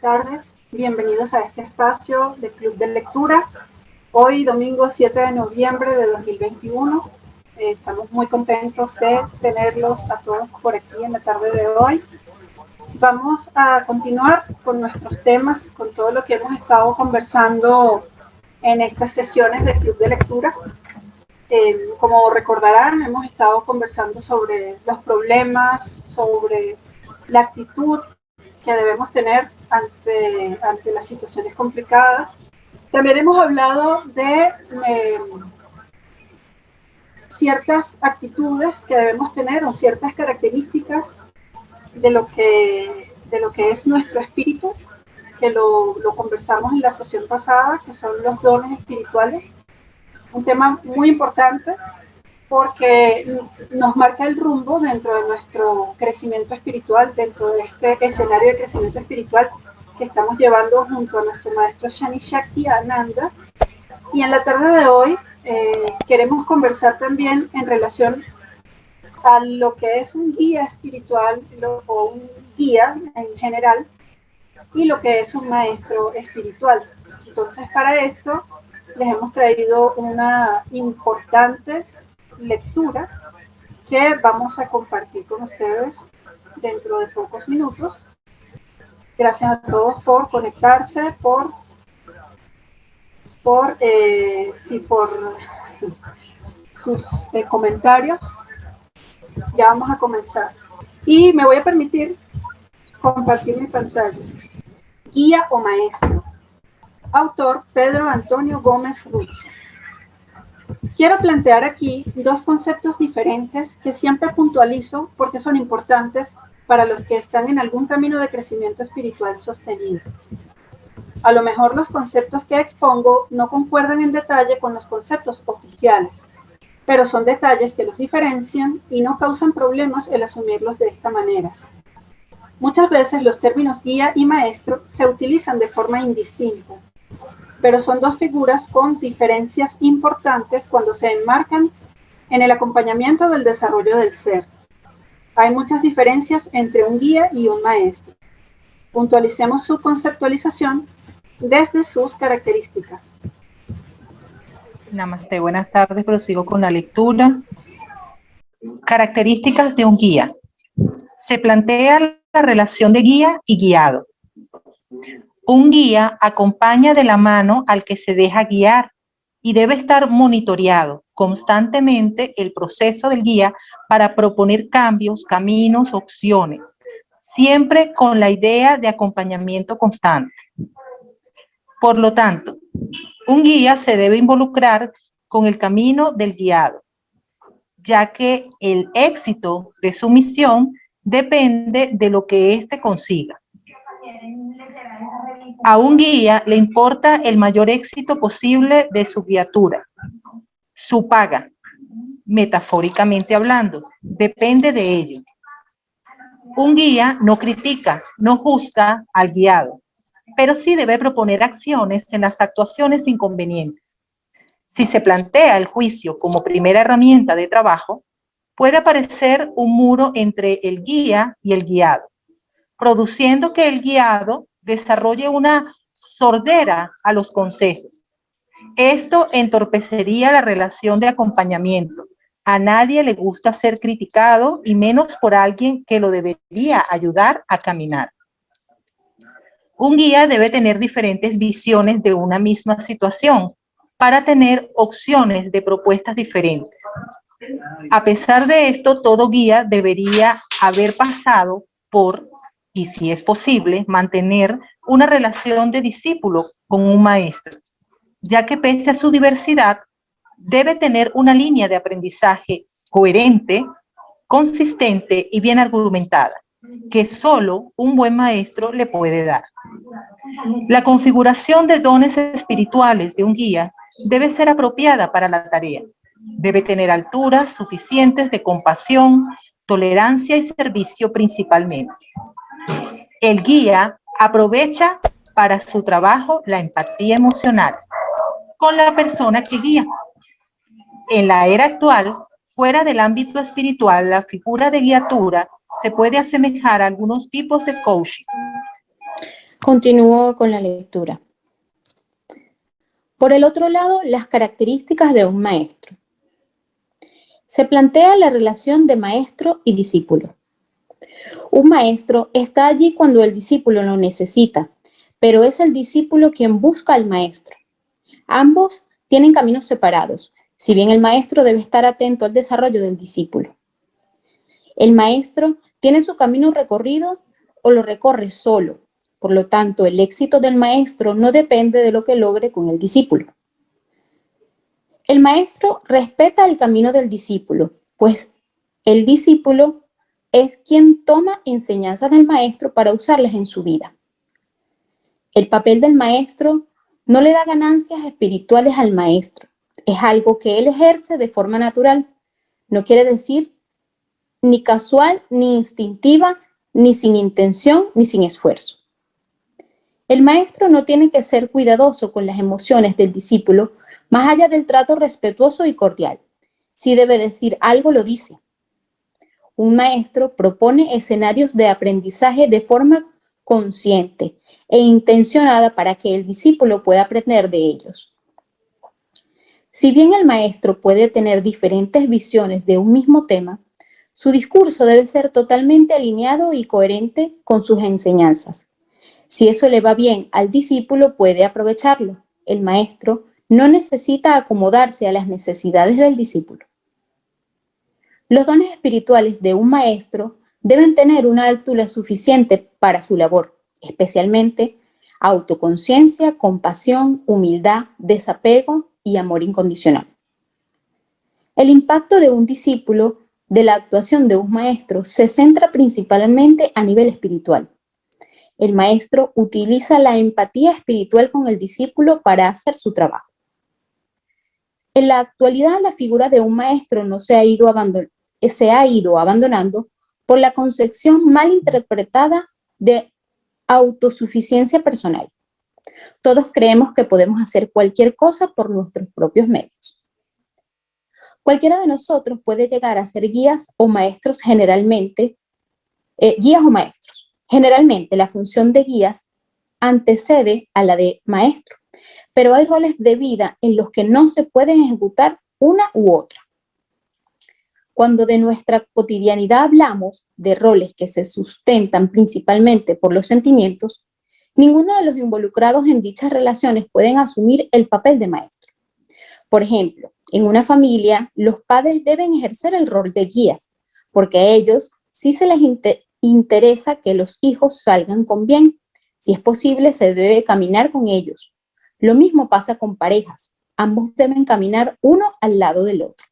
tardes. Bienvenidos a este espacio de Club de Lectura. Hoy, domingo 7 de noviembre de 2021. Estamos muy contentos de tenerlos a todos por aquí en la tarde de hoy. Vamos a continuar con nuestros temas, con todo lo que hemos estado conversando en estas sesiones del Club de Lectura. Como recordarán, hemos estado conversando sobre los problemas, sobre la actitud que debemos tener ante las situaciones complicadas. También hemos hablado de ciertas actitudes que debemos tener o ciertas características de lo que es nuestro espíritu, que lo conversamos en la sesión pasada, que son los dones espirituales. Un tema muy importante porque nos marca el rumbo dentro de nuestro crecimiento espiritual, dentro de este escenario de crecimiento espiritual que estamos llevando junto a nuestro maestro Shani Shakti Ananda. Y en la tarde de hoy queremos conversar también en relación a lo que es un guía espiritual o un guía en general y lo que es un maestro espiritual. Entonces, para esto les hemos traído una importante lectura que vamos a compartir con ustedes dentro de pocos minutos. Gracias a todos por conectarse, por sus comentarios. Ya vamos a comenzar. Y me voy a permitir compartir mi pantalla. Guía o maestro. Autor Pedro Antonio Gómez Ruiz. Quiero plantear aquí dos conceptos diferentes que siempre puntualizo porque son importantes para los que están en algún camino de crecimiento espiritual sostenido. A lo mejor los conceptos que expongo no concuerdan en detalle con los conceptos oficiales, pero son detalles que los diferencian y no causan problemas el asumirlos de esta manera. Muchas veces los términos guía y maestro se utilizan de forma indistinta, pero son dos figuras con diferencias importantes cuando se enmarcan en el acompañamiento del desarrollo del ser. Hay muchas diferencias entre un guía y un maestro. Puntualicemos su conceptualización desde sus características. Namaste, buenas tardes, prosigo con la lectura. Características de un guía. Se plantea la relación de guía y guiado. Un guía acompaña de la mano al que se deja guiar y debe estar monitoreado constantemente el proceso del guía para proponer cambios, caminos, opciones, siempre con la idea de acompañamiento constante. Por lo tanto, un guía se debe involucrar con el camino del guiado, ya que el éxito de su misión depende de lo que éste consiga. A un guía le importa el mayor éxito posible de su guiatura. Su paga, metafóricamente hablando, depende de ello. Un guía no critica, no juzga al guiado, pero sí debe proponer acciones en las actuaciones inconvenientes. Si se plantea el juicio como primera herramienta de trabajo, puede aparecer un muro entre el guía y el guiado, produciendo que el guiado desarrolle una sordera a los consejos. Esto entorpecería la relación de acompañamiento. A nadie le gusta ser criticado y menos por alguien que lo debería ayudar a caminar. Un guía debe tener diferentes visiones de una misma situación para tener opciones de propuestas diferentes. A pesar de esto, todo guía debería haber pasado por, y si es posible, mantener una relación de discípulo con un maestro, ya que pese a su diversidad, debe tener una línea de aprendizaje coherente, consistente y bien argumentada, que solo un buen maestro le puede dar. La configuración de dones espirituales de un guía debe ser apropiada para la tarea. Debe tener alturas suficientes de compasión, tolerancia y servicio principalmente. El guía aprovecha para su trabajo la empatía emocional con la persona que guía. En la era actual, fuera del ámbito espiritual, la figura de guiatura se puede asemejar a algunos tipos de coaching. Continúo con la lectura. Por el otro lado, las características de un maestro. Se plantea la relación de maestro y discípulo. Un maestro está allí cuando el discípulo lo necesita, pero es el discípulo quien busca al maestro. Ambos tienen caminos separados, si bien el maestro debe estar atento al desarrollo del discípulo. El maestro tiene su camino recorrido o lo recorre solo. Por lo tanto, el éxito del maestro no depende de lo que logre con el discípulo. El maestro respeta el camino del discípulo, pues el discípulo es quien toma enseñanzas del maestro para usarlas en su vida. El papel del maestro no le da ganancias espirituales al maestro. Es algo que él ejerce de forma natural. No quiere decir ni casual, ni instintiva, ni sin intención, ni sin esfuerzo. El maestro no tiene que ser cuidadoso con las emociones del discípulo, más allá del trato respetuoso y cordial. Si debe decir algo, lo dice. Un maestro propone escenarios de aprendizaje de forma consciente e intencionada para que el discípulo pueda aprender de ellos. Si bien el maestro puede tener diferentes visiones de un mismo tema, su discurso debe ser totalmente alineado y coherente con sus enseñanzas. Si eso le va bien al discípulo, puede aprovecharlo. El maestro no necesita acomodarse a las necesidades del discípulo. Los dones espirituales de un maestro deben tener una altura suficiente para su labor, especialmente autoconciencia, compasión, humildad, desapego y amor incondicional. El impacto de un discípulo de la actuación de un maestro se centra principalmente a nivel espiritual. El maestro utiliza la empatía espiritual con el discípulo para hacer su trabajo. En la actualidad, la figura de un maestro no se ha ido abandonando por la concepción mal interpretada de autosuficiencia personal. Todos creemos que podemos hacer cualquier cosa por nuestros propios medios. Cualquiera de nosotros puede llegar a ser guías o maestros generalmente, Generalmente la función de guías antecede a la de maestro, pero hay roles de vida en los que no se pueden ejecutar una u otra. Cuando de nuestra cotidianidad hablamos de roles que se sustentan principalmente por los sentimientos, ninguno de los involucrados en dichas relaciones pueden asumir el papel de maestro. Por ejemplo, en una familia, los padres deben ejercer el rol de guías, porque a ellos sí se les interesa que los hijos salgan con bien. Si es posible, se debe caminar con ellos. Lo mismo pasa con parejas. Ambos deben caminar uno al lado del otro.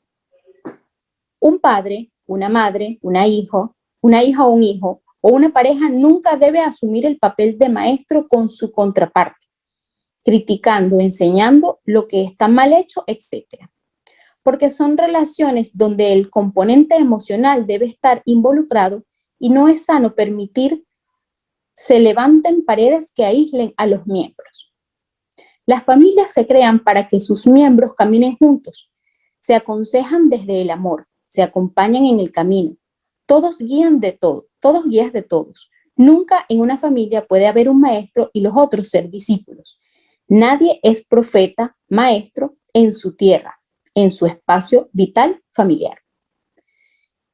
Un padre, una madre, una hija o un hijo, o una pareja nunca debe asumir el papel de maestro con su contraparte, criticando, enseñando lo que está mal hecho, etc. Porque son relaciones donde el componente emocional debe estar involucrado y no es sano permitir se levanten paredes que aíslen a los miembros. Las familias se crean para que sus miembros caminen juntos, se aconsejan desde el amor, se acompañan en el camino. Todos guías de todos. Nunca en una familia puede haber un maestro y los otros ser discípulos. Nadie es profeta, maestro en su tierra, en su espacio vital familiar.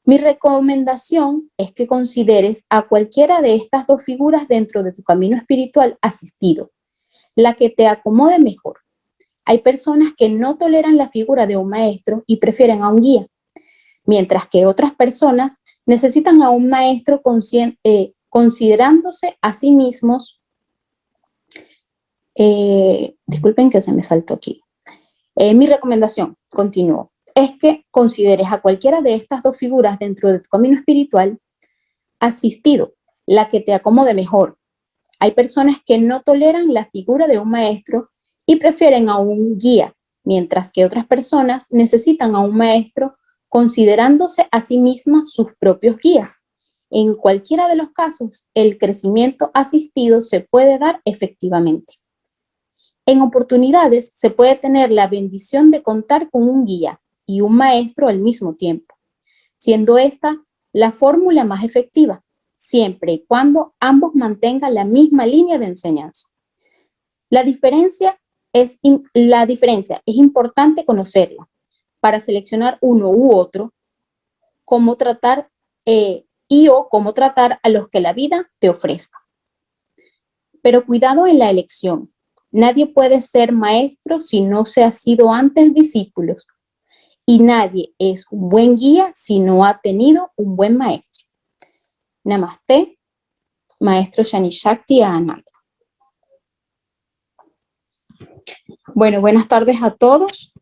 Mi recomendación es que consideres a cualquiera de estas dos figuras dentro de tu camino espiritual asistido, la que te acomode mejor. Hay personas que no toleran la figura de un maestro y prefieren a un guía, mientras que otras personas necesitan a un maestro considerándose a sí mismos. Disculpen que se me saltó aquí. Mi recomendación, continúo, es que consideres a cualquiera de estas dos figuras dentro de tu camino espiritual asistido, la que te acomode mejor. Hay personas que no toleran la figura de un maestro y prefieren a un guía, mientras que otras personas necesitan a un maestro considerándose a sí mismas sus propios guías. En cualquiera de los casos, el crecimiento asistido se puede dar efectivamente. En oportunidades se puede tener la bendición de contar con un guía y un maestro al mismo tiempo, siendo esta la fórmula más efectiva. siempre y cuando ambos mantengan la misma línea de enseñanza. La diferencia es importante conocerla para seleccionar uno u otro, cómo tratar o cómo tratar a los que la vida te ofrezca. Pero cuidado en la elección. Nadie puede ser maestro si no se ha sido antes discípulos. Y nadie es un buen guía si no ha tenido un buen maestro. Namaste, maestro Shani Shakti Ananda. Bueno, buenas tardes a todos.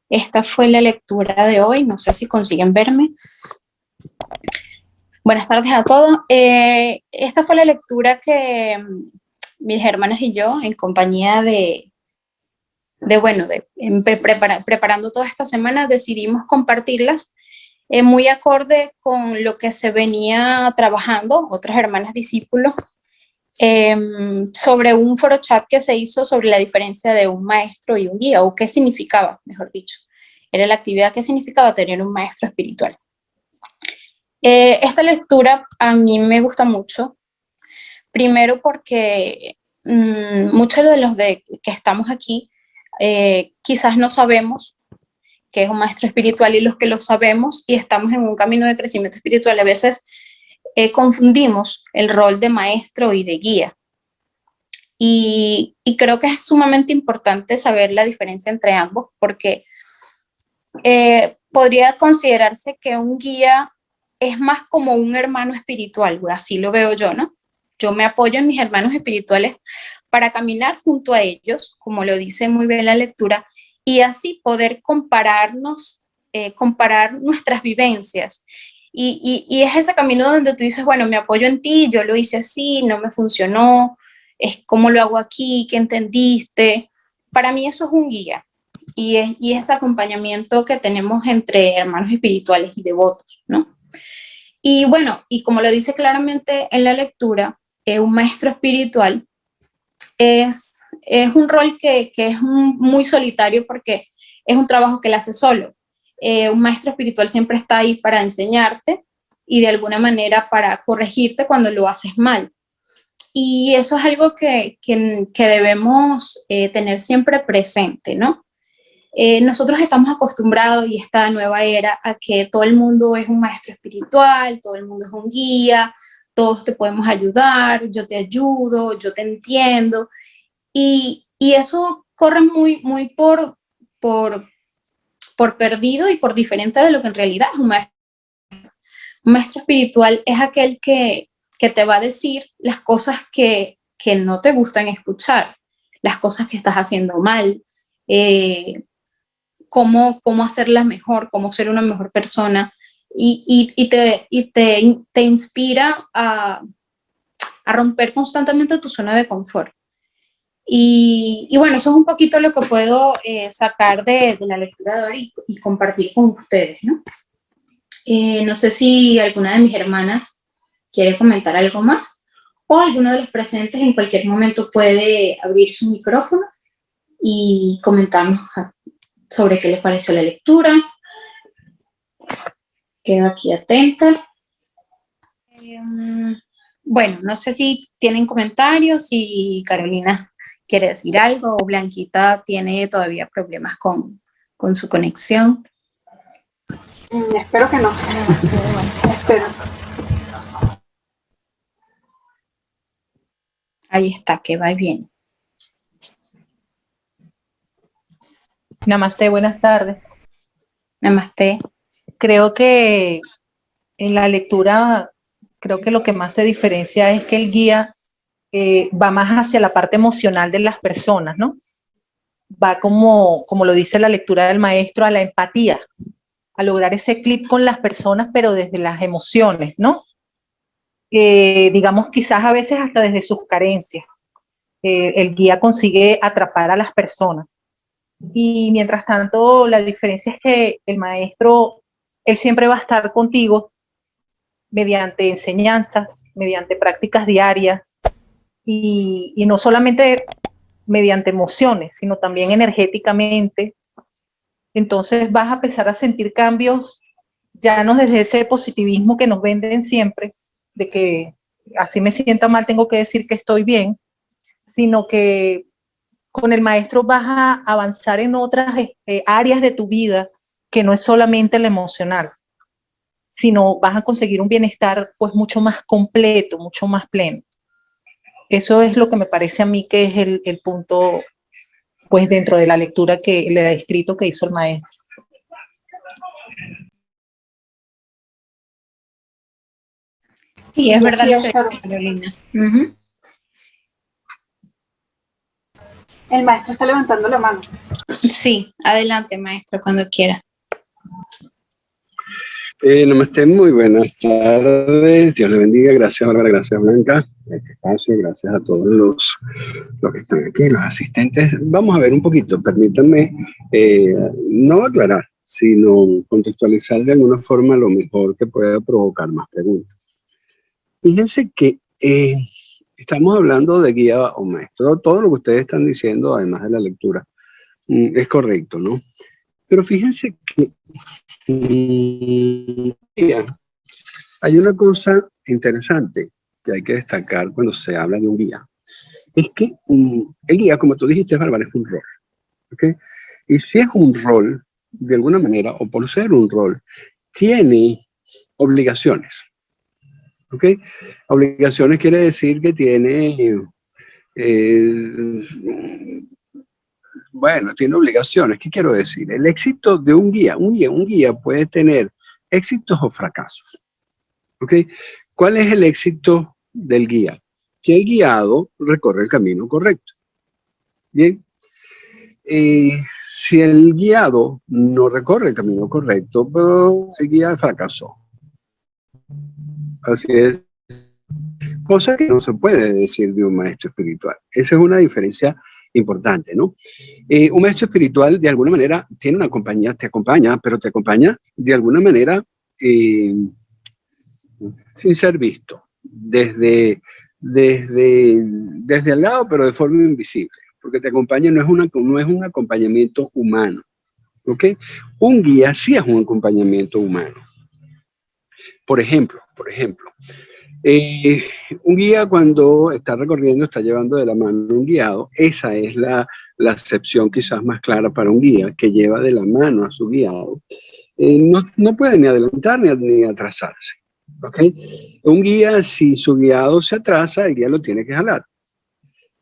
Esta fue la lectura de hoy. No sé si consiguen verme. Buenas tardes a todos. Esta fue la lectura que mis hermanas y yo, en compañía preparando toda esta semana, decidimos compartirlas muy acorde con lo que se venía trabajando, otras hermanas discípulos, sobre un foro chat que se hizo sobre la diferencia de un maestro y un guía, o qué significaba, mejor dicho. Era la actividad que significaba tener un maestro espiritual. Esta lectura a mí me gusta mucho, primero porque muchos de los que estamos aquí quizás no sabemos qué es un maestro espiritual, y los que lo sabemos y estamos en un camino de crecimiento espiritual a veces confundimos el rol de maestro y de guía. Y creo que es sumamente importante saber la diferencia entre ambos, porque podría considerarse que un guía es más como un hermano espiritual, así lo veo yo, ¿no? Yo me apoyo en mis hermanos espirituales para caminar junto a ellos, como lo dice muy bien la lectura, y así poder comparar nuestras vivencias. Y es ese camino donde tú dices, bueno, me apoyo en ti, yo lo hice así, no me funcionó, es cómo lo hago aquí, qué entendiste. Para mí eso es un guía, y es ese acompañamiento que tenemos entre hermanos espirituales y devotos, ¿no? Y bueno, y como lo dice claramente en la lectura, un maestro espiritual es un rol que es muy solitario, porque es un trabajo que él hace solo. Un maestro espiritual siempre está ahí para enseñarte y de alguna manera para corregirte cuando lo haces mal. Y eso es algo que debemos tener siempre presente, ¿no? Nosotros estamos acostumbrados, y esta nueva era, a que todo el mundo es un maestro espiritual, todo el mundo es un guía, todos te podemos ayudar, yo te ayudo, yo te entiendo, y eso corre muy por perdido y por diferente de lo que en realidad es un maestro. Un maestro espiritual es aquel que te va a decir las cosas que no te gustan escuchar, las cosas que estás haciendo mal, cómo hacerlas mejor, cómo ser una mejor persona, y te inspira a romper constantemente tu zona de confort. Y bueno, eso es un poquito lo que puedo sacar de la lectura de hoy y compartir con ustedes, ¿no? No sé si alguna de mis hermanas quiere comentar algo más, o alguno de los presentes en cualquier momento puede abrir su micrófono y comentarnos sobre qué les pareció la lectura. Quedo aquí atenta. Bueno, no sé si tienen comentarios, si Carolina quiere decir algo, o Blanquita tiene todavía problemas con su conexión. Espero que no. Espero. Ahí está, que va bien. Namaste, buenas tardes. Namaste. Creo que en la lectura, creo que lo que más se diferencia es que el guía va más hacia la parte emocional de las personas, ¿no? Va como lo dice la lectura del maestro, a la empatía, a lograr ese clip con las personas, pero desde las emociones, ¿no? Digamos, quizás a veces hasta desde sus carencias. El guía consigue atrapar a las personas. Y mientras tanto, la diferencia es que el maestro, él siempre va a estar contigo mediante enseñanzas, mediante prácticas diarias, y no solamente mediante emociones, sino también energéticamente. Entonces vas a empezar a sentir cambios ya no desde ese positivismo que nos venden siempre, de que así me sienta mal tengo que decir que estoy bien, sino que con el maestro vas a avanzar en otras áreas de tu vida que no es solamente la emocional, sino vas a conseguir un bienestar pues mucho más completo, mucho más pleno. Eso es lo que me parece a mí que es el punto pues dentro de la lectura que le ha escrito que hizo el maestro. Sí, es verdad lo que Claro. dice Carolina. El maestro está levantando la mano. Sí, adelante, maestro, cuando quiera. Namaste, muy buenas tardes. Dios le bendiga. Gracias, Bárbara. Gracias, Blanca. Este espacio, gracias a todos los que están aquí, los asistentes. Vamos a ver un poquito, permítanme, no aclarar, sino contextualizar de alguna forma lo mejor que pueda provocar más preguntas. Fíjense que estamos hablando de guía o maestro. Todo lo que ustedes están diciendo, además de la lectura, es correcto, ¿no? Pero fíjense que hay una cosa interesante que hay que destacar cuando se habla de un guía. Es que el guía, como tú dijiste, Bárbara, es un rol. ¿Ok? Y si es un rol, de alguna manera, o por ser un rol, tiene obligaciones. ¿Ok? Obligaciones quiere decir que tiene, bueno, tiene obligaciones. ¿Qué quiero decir? El éxito de un guía puede tener éxitos o fracasos. ¿Ok? ¿Cuál es el éxito del guía? Que el guiado recorre el camino correcto. Bien. Si el guiado no recorre el camino correcto, pues el guía fracasó. Así es. Cosa que no se puede decir de un maestro espiritual. Esa es una diferencia importante, ¿no? Un maestro espiritual, de alguna manera, tiene una compañía, te acompaña, pero te acompaña de alguna manera sin ser visto, desde al lado, pero de forma invisible, porque te acompaña, no es un acompañamiento humano, ¿ok? Un guía sí es un acompañamiento humano. Por ejemplo, un guía cuando está recorriendo, está llevando de la mano un guiado, esa es la acepción quizás más clara para un guía que lleva de la mano a su guiado. No puede ni adelantar ni atrasarse. ¿Okay? Un guía, si su guiado se atrasa, el guía lo tiene que jalar.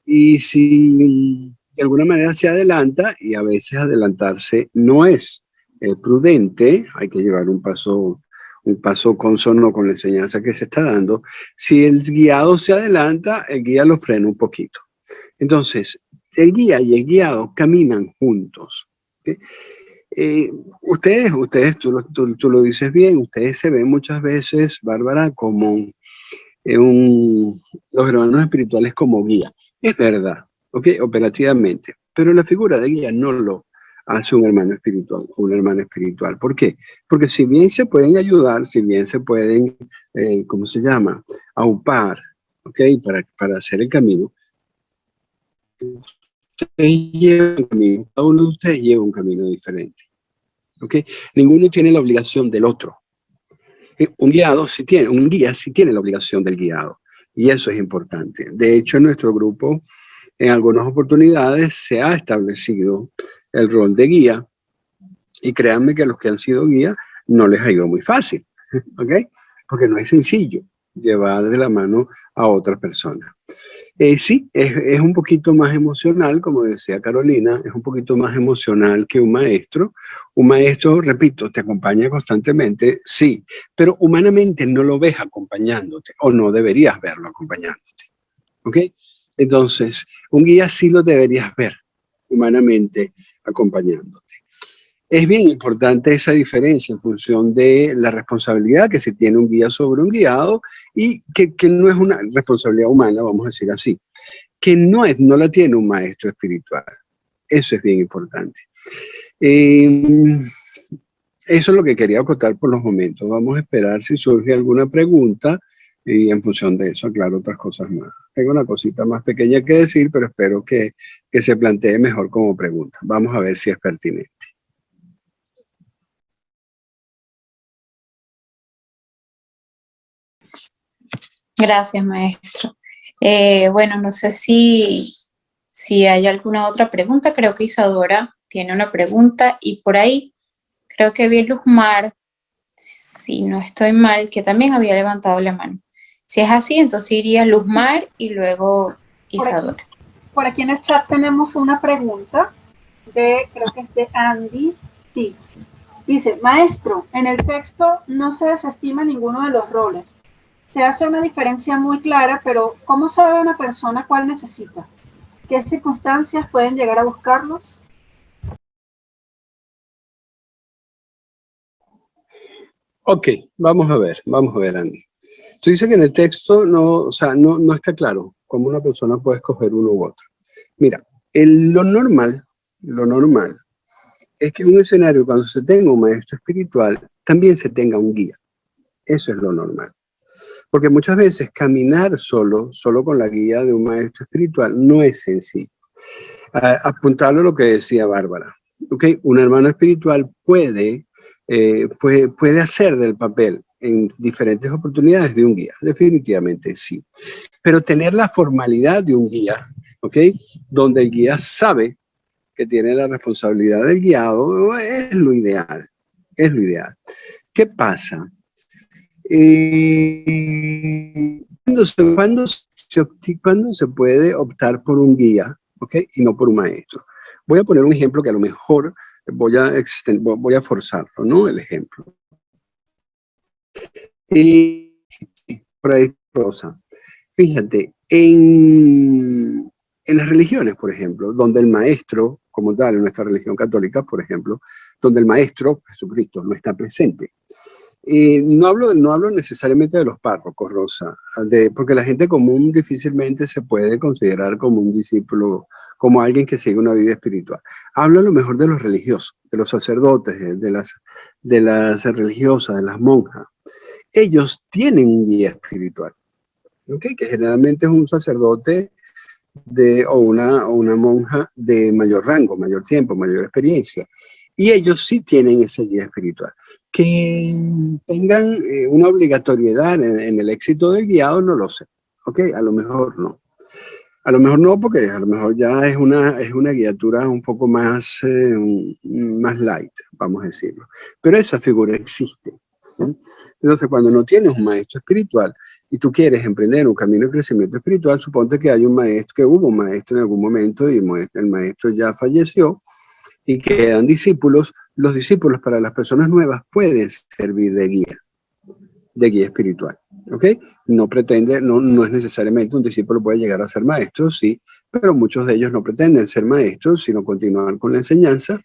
Y si de alguna manera se adelanta, y a veces adelantarse no es prudente, hay que llevar un paso consono con la enseñanza que se está dando. Si el guiado se adelanta, el guía lo frena un poquito. Entonces, el guía y el guiado caminan juntos. ¿Okay? Ustedes, tú lo dices bien, ustedes se ven muchas veces, Bárbara, como los hermanos espirituales como guía. Es verdad, ¿ok? Operativamente. Pero la figura de guía no lo hace un hermano espiritual o una hermana espiritual. ¿Por qué? Porque si bien se pueden ayudar, si bien se pueden, ¿cómo se llama? Aupar, ¿ok? Para hacer el camino. Cada uno de ustedes lleva un camino diferente. ¿Ok? Ninguno tiene la obligación del otro. Un guía sí tiene la obligación del guiado. Y eso es importante. De hecho, en nuestro grupo, en algunas oportunidades, se ha establecido el rol de guía. Y créanme que a los que han sido guía no les ha ido muy fácil. ¿Ok? Porque no es sencillo llevar de la mano a otra persona. Sí, es un poquito más emocional, como decía Carolina, es un poquito más emocional que un maestro. Un maestro, repito, te acompaña constantemente, sí, pero humanamente no lo ves acompañándote o no deberías verlo acompañándote. ¿Ok? Entonces, un guía sí lo deberías ver humanamente acompañándote. Es bien importante esa diferencia en función de la responsabilidad que se tiene un guía sobre un guiado y que no es una responsabilidad humana, vamos a decir así, que no la tiene un maestro espiritual. Eso es bien importante. Eso es lo que quería acotar por los momentos. Vamos a esperar si surge alguna pregunta y en función de eso, aclaro otras cosas más. Tengo una cosita más pequeña que decir, pero espero que se plantee mejor como pregunta. Vamos a ver si es pertinente. Gracias, maestro. Bueno, no sé si hay alguna otra pregunta. Creo que Isadora tiene una pregunta y por ahí creo que vi Luzmar, si no estoy mal, que también había levantado la mano. Si es así, entonces iría Luzmar y luego Isadora. Por aquí en el chat tenemos una pregunta creo que es de Andy. Sí. Dice, maestro, en el texto no se desestima ninguno de los roles. Se hace una diferencia muy clara, pero ¿cómo sabe una persona cuál necesita? ¿Qué circunstancias pueden llegar a buscarlos? Ok, vamos a ver, Andy. Tú dices que en el texto no está claro cómo una persona puede escoger uno u otro. Mira, lo normal es que en un escenario, cuando se tenga un maestro espiritual, también se tenga un guía. Eso es lo normal. Porque muchas veces caminar solo con la guía de un maestro espiritual no es sencillo. Apuntarlo a lo que decía Bárbara. ¿Okay? Un hermano espiritual puede hacer del papel en diferentes oportunidades de un guía, definitivamente sí. Pero tener la formalidad de un guía, ¿okay? Donde el guía sabe que tiene la responsabilidad del guiado, es lo ideal. Es lo ideal. ¿Qué pasa? ¿Cuándo se puede optar por un guía, ¿okay? Y no por un maestro? Voy a poner un ejemplo que a lo mejor voy a forzarlo, ¿no? El ejemplo. Por ahí, Rosa. Fíjate, en las religiones, por ejemplo, donde el maestro, como tal, en nuestra religión católica, por ejemplo, donde el maestro, Jesucristo, no está presente. No hablo necesariamente de los párrocos, Rosa, porque la gente común difícilmente se puede considerar como un discípulo, como alguien que sigue una vida espiritual. Hablo a lo mejor de los religiosos, de los sacerdotes, de las religiosas, de las monjas. Ellos tienen un guía espiritual, ¿okay? Que generalmente es un sacerdote o una monja de mayor rango, mayor tiempo, mayor experiencia. Y ellos sí tienen ese guía espiritual. Que tengan una obligatoriedad en el éxito del guiado, no lo sé. ¿Ok? A lo mejor no. A lo mejor no, porque a lo mejor ya es una guiatura un poco más light, vamos a decirlo. Pero esa figura existe. ¿Sí? Entonces, cuando no tienes un maestro espiritual y tú quieres emprender un camino de crecimiento espiritual, suponte que hay un maestro, que hubo un maestro en algún momento y el maestro ya falleció y quedan discípulos. Los discípulos para las personas nuevas pueden servir de guía espiritual. ¿Ok? No es necesariamente un discípulo puede llegar a ser maestro, sí, pero muchos de ellos no pretenden ser maestros, sino continuar con la enseñanza.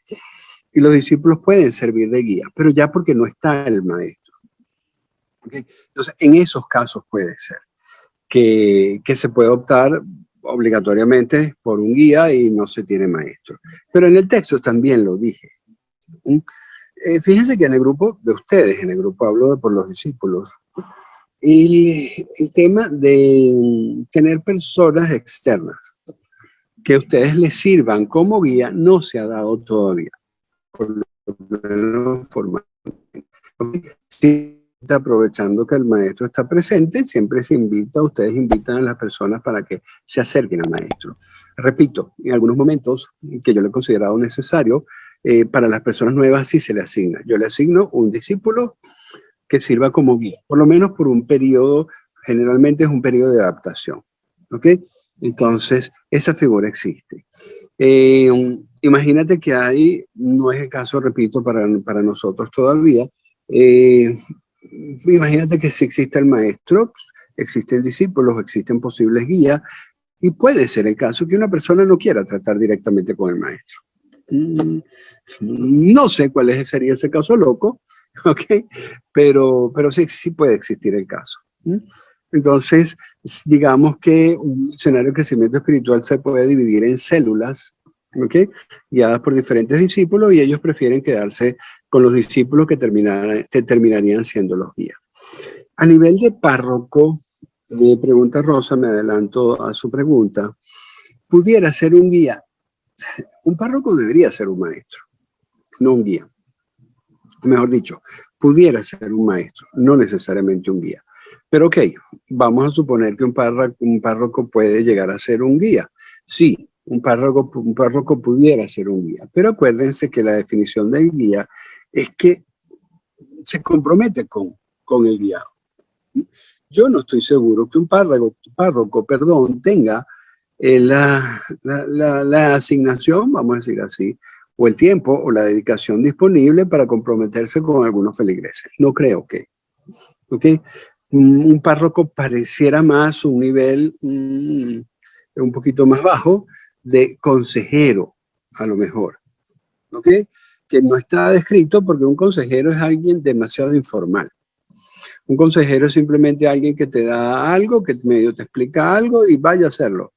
Y los discípulos pueden servir de guía, pero ya porque no está el maestro. ¿Okay? Entonces, en esos casos puede ser que se puede optar obligatoriamente por un guía y no se tiene maestro. Pero en el texto también lo dije. Fíjense que en el grupo de ustedes, en el grupo hablo por los discípulos, el tema de tener personas externas que ustedes les sirvan como guía no se ha dado todavía. Por lo menos formalmente. Aprovechando que el maestro está presente, siempre ustedes invitan a las personas para que se acerquen al maestro. Repito, en algunos momentos que yo lo he considerado necesario, para las personas nuevas sí se le asigna. Yo le asigno un discípulo que sirva como guía, por lo menos por un periodo, generalmente es un periodo de adaptación. ¿Ok? Entonces, esa figura existe. Imagínate que no es el caso, repito, para nosotros todavía. Imagínate que si existe el maestro, existen discípulos, existen posibles guías, y puede ser el caso que una persona no quiera tratar directamente con el maestro. No sé cuál sería ese caso loco, ¿ok? Pero sí puede existir el caso. Entonces, digamos que un escenario de crecimiento espiritual se puede dividir en células, ¿ok? Guiadas por diferentes discípulos, y ellos prefieren quedarse con los discípulos que terminarían siendo los guías. A nivel de párroco, pregunta Rosa, me adelanto a su pregunta, ¿pudiera ser un guía? Un párroco debería ser un maestro, no un guía. Mejor dicho, pudiera ser un maestro, no necesariamente un guía. Pero ok, vamos a suponer que un párroco puede llegar a ser un guía. Sí, un párroco pudiera ser un guía, pero acuérdense que la definición del guía es que se compromete con el guiado. Yo no estoy seguro que un párroco, tenga la asignación, vamos a decir así, o el tiempo o la dedicación disponible para comprometerse con algunos feligreses. No creo que. ¿Ok? Un párroco pareciera más un nivel un poquito más bajo de consejero, a lo mejor. ¿Ok? Que no está descrito porque un consejero es alguien demasiado informal. Un consejero es simplemente alguien que te da algo, que medio te explica algo y vaya a hacerlo.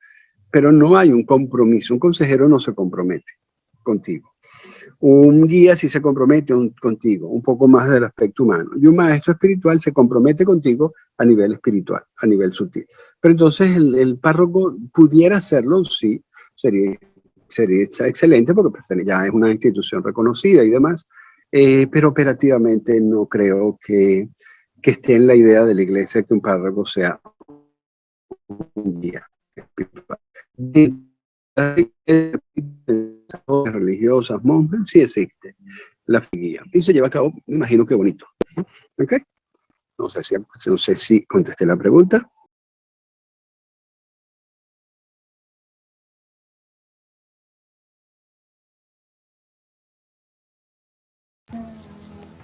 Pero no hay un compromiso. Un consejero no se compromete contigo. Un guía sí se compromete contigo, un poco más del aspecto humano. Y un maestro espiritual se compromete contigo a nivel espiritual, a nivel sutil. Pero entonces el párroco pudiera hacerlo, sí, sería excelente porque ya es una institución reconocida y demás, pero operativamente no creo que esté en la idea de la iglesia que un párroco sea un guía espiritual. Religiosas, monjas, sí existe la guía y se lleva a cabo, me imagino que bonito. ¿Ok? No sé si contesté la pregunta.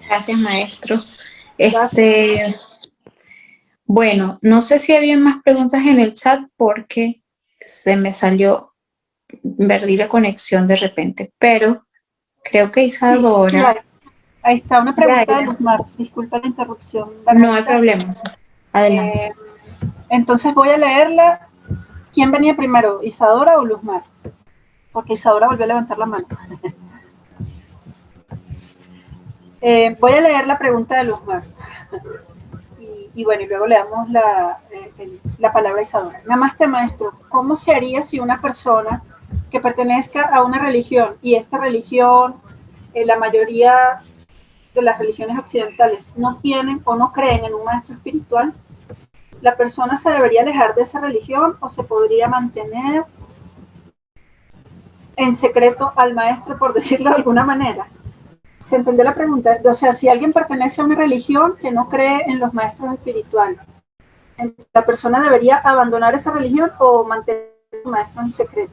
Gracias, maestro. Bueno, no sé si había más preguntas en el chat porque se me salió, perdí la conexión de repente, pero creo que Isadora. Sí, ahí está una pregunta de Luzmar. Disculpa la interrupción. No hay problema. Adelante. Entonces voy a leerla. ¿Quién venía primero, Isadora o Luzmar? Porque Isadora volvió a levantar la mano. Voy a leer la pregunta de Luzmar. Y bueno, y luego le damos la palabra a Isadora. Namaste, maestro. ¿Cómo se haría si una persona que pertenezca a una religión y esta religión, la mayoría de las religiones occidentales no tienen o no creen en un maestro espiritual? ¿La persona se debería alejar de esa religión o se podría mantener en secreto al maestro, por decirlo de alguna manera? ¿Se entendió la pregunta? O sea, si alguien pertenece a una religión que no cree en los maestros espirituales, ¿la persona debería abandonar esa religión o mantener a su maestro en secreto?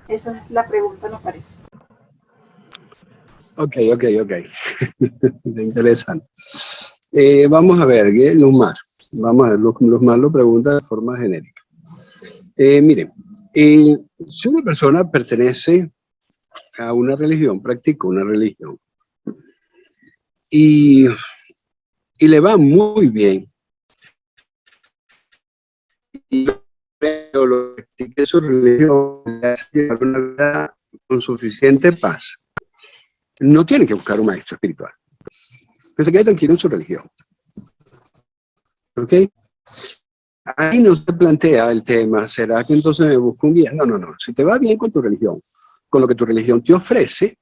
Esa es la pregunta, me parece. Ok. Interesante. Vamos a ver, Luzmar. Vamos a ver, Luzmar lo pregunta de forma genérica. Miren, si una persona pertenece a una religión, practica una religión, y le va muy bien, y lo practica su religión, le hace llevar una vida con suficiente paz, no tiene que buscar un maestro espiritual. Que se quede tranquilo en su religión. ¿Ok? Ahí no se plantea el tema, ¿será que entonces me busco un guía? No. Si te va bien con tu religión, con lo que tu religión te ofrece,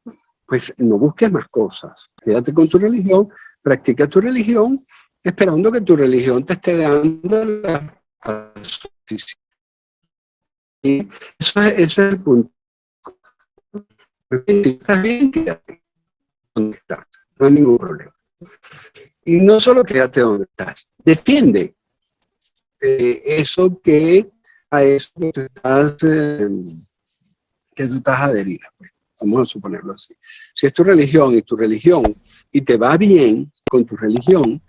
pues no busques más cosas. Quédate con tu religión, practica tu religión, esperando que tu religión te esté dando la paz suficiente. Y eso es el punto. Si estás bien, quédate donde estás. No hay ningún problema. Y no solo quédate donde estás, defiende eso que a eso que tú estás adherida. Pues. Vamos a suponerlo así. Si es tu religión y te va bien con tu religión,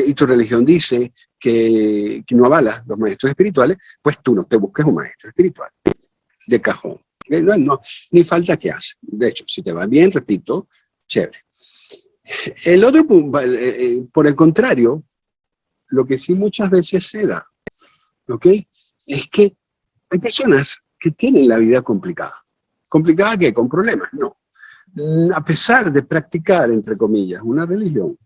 y tu religión dice que no avala los maestros espirituales, pues tú no te busques un maestro espiritual de cajón. No, ni falta que hace. De hecho, si te va bien, repito, chévere. El otro punto, por el contrario, lo que sí muchas veces se da, ¿ok? Es que hay personas que tienen la vida complicada. ¿Complicada qué? ¿Con problemas? No. A pesar de practicar, entre comillas, una religión,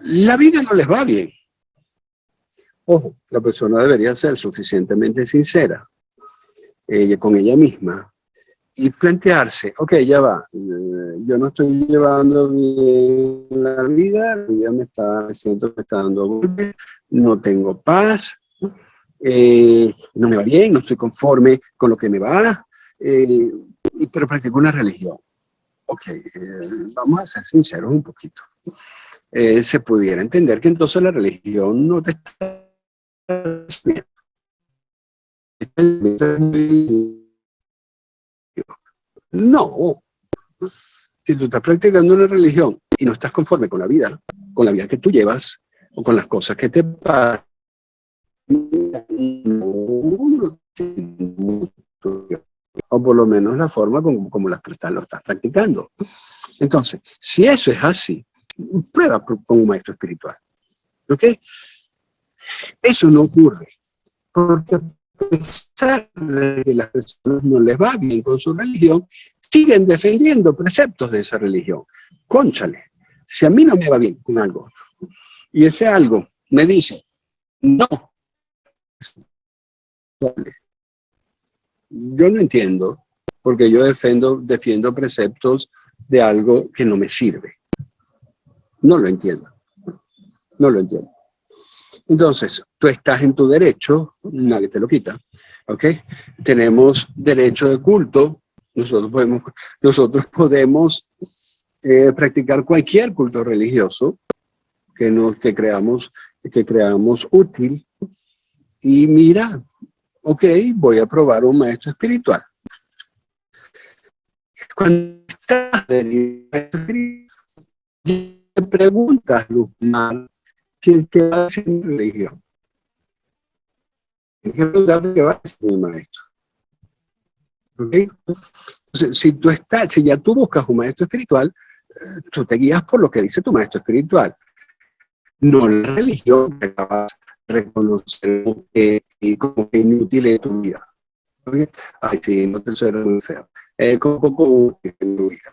la vida no les va bien. Ojo, la persona debería ser suficientemente sincera con ella misma y plantearse, ok, ya va, yo no estoy llevando bien la vida me siento que me está dando golpes, no tengo paz, no me va bien, no estoy conforme con lo que me va, pero practico una religión. Ok, vamos a ser sinceros un poquito. Se pudiera entender que entonces la religión no te está bien. No. Si tú estás practicando una religión y no estás conforme con la vida que tú llevas, o con las cosas que te pasan, o por lo menos la forma como lo estás practicando. Entonces, si eso es así, prueba con un maestro espiritual. ¿Ok? Eso no ocurre, porque a pesar de que las personas no les va bien con su religión, siguen defendiendo preceptos de esa religión. Cónchale, si a mí no me va bien con algo, y ese algo me dice, no, yo no entiendo, porque yo defiendo preceptos de algo que no me sirve. No lo entiendo. No lo entiendo. Entonces, tú estás en tu derecho, nadie te lo quita, ¿ok? Tenemos derecho de culto, nosotros podemos practicar cualquier culto religioso que creamos útil. Y mira, ok, voy a probar un maestro espiritual. Cuando estás de maestro espiritual, te preguntas, Luzmar, ¿qué hace mi religión? Tienes que preguntarte qué va a hacer mi maestro. ¿Okay? Entonces, si ya tú buscas un maestro espiritual, tú te guías por lo que dice tu maestro espiritual, no la religión que acabas de reconocer como que inútil en tu vida. ¿Okay? Ay, sí, no te suena muy feo. Como poco útil en tu vida.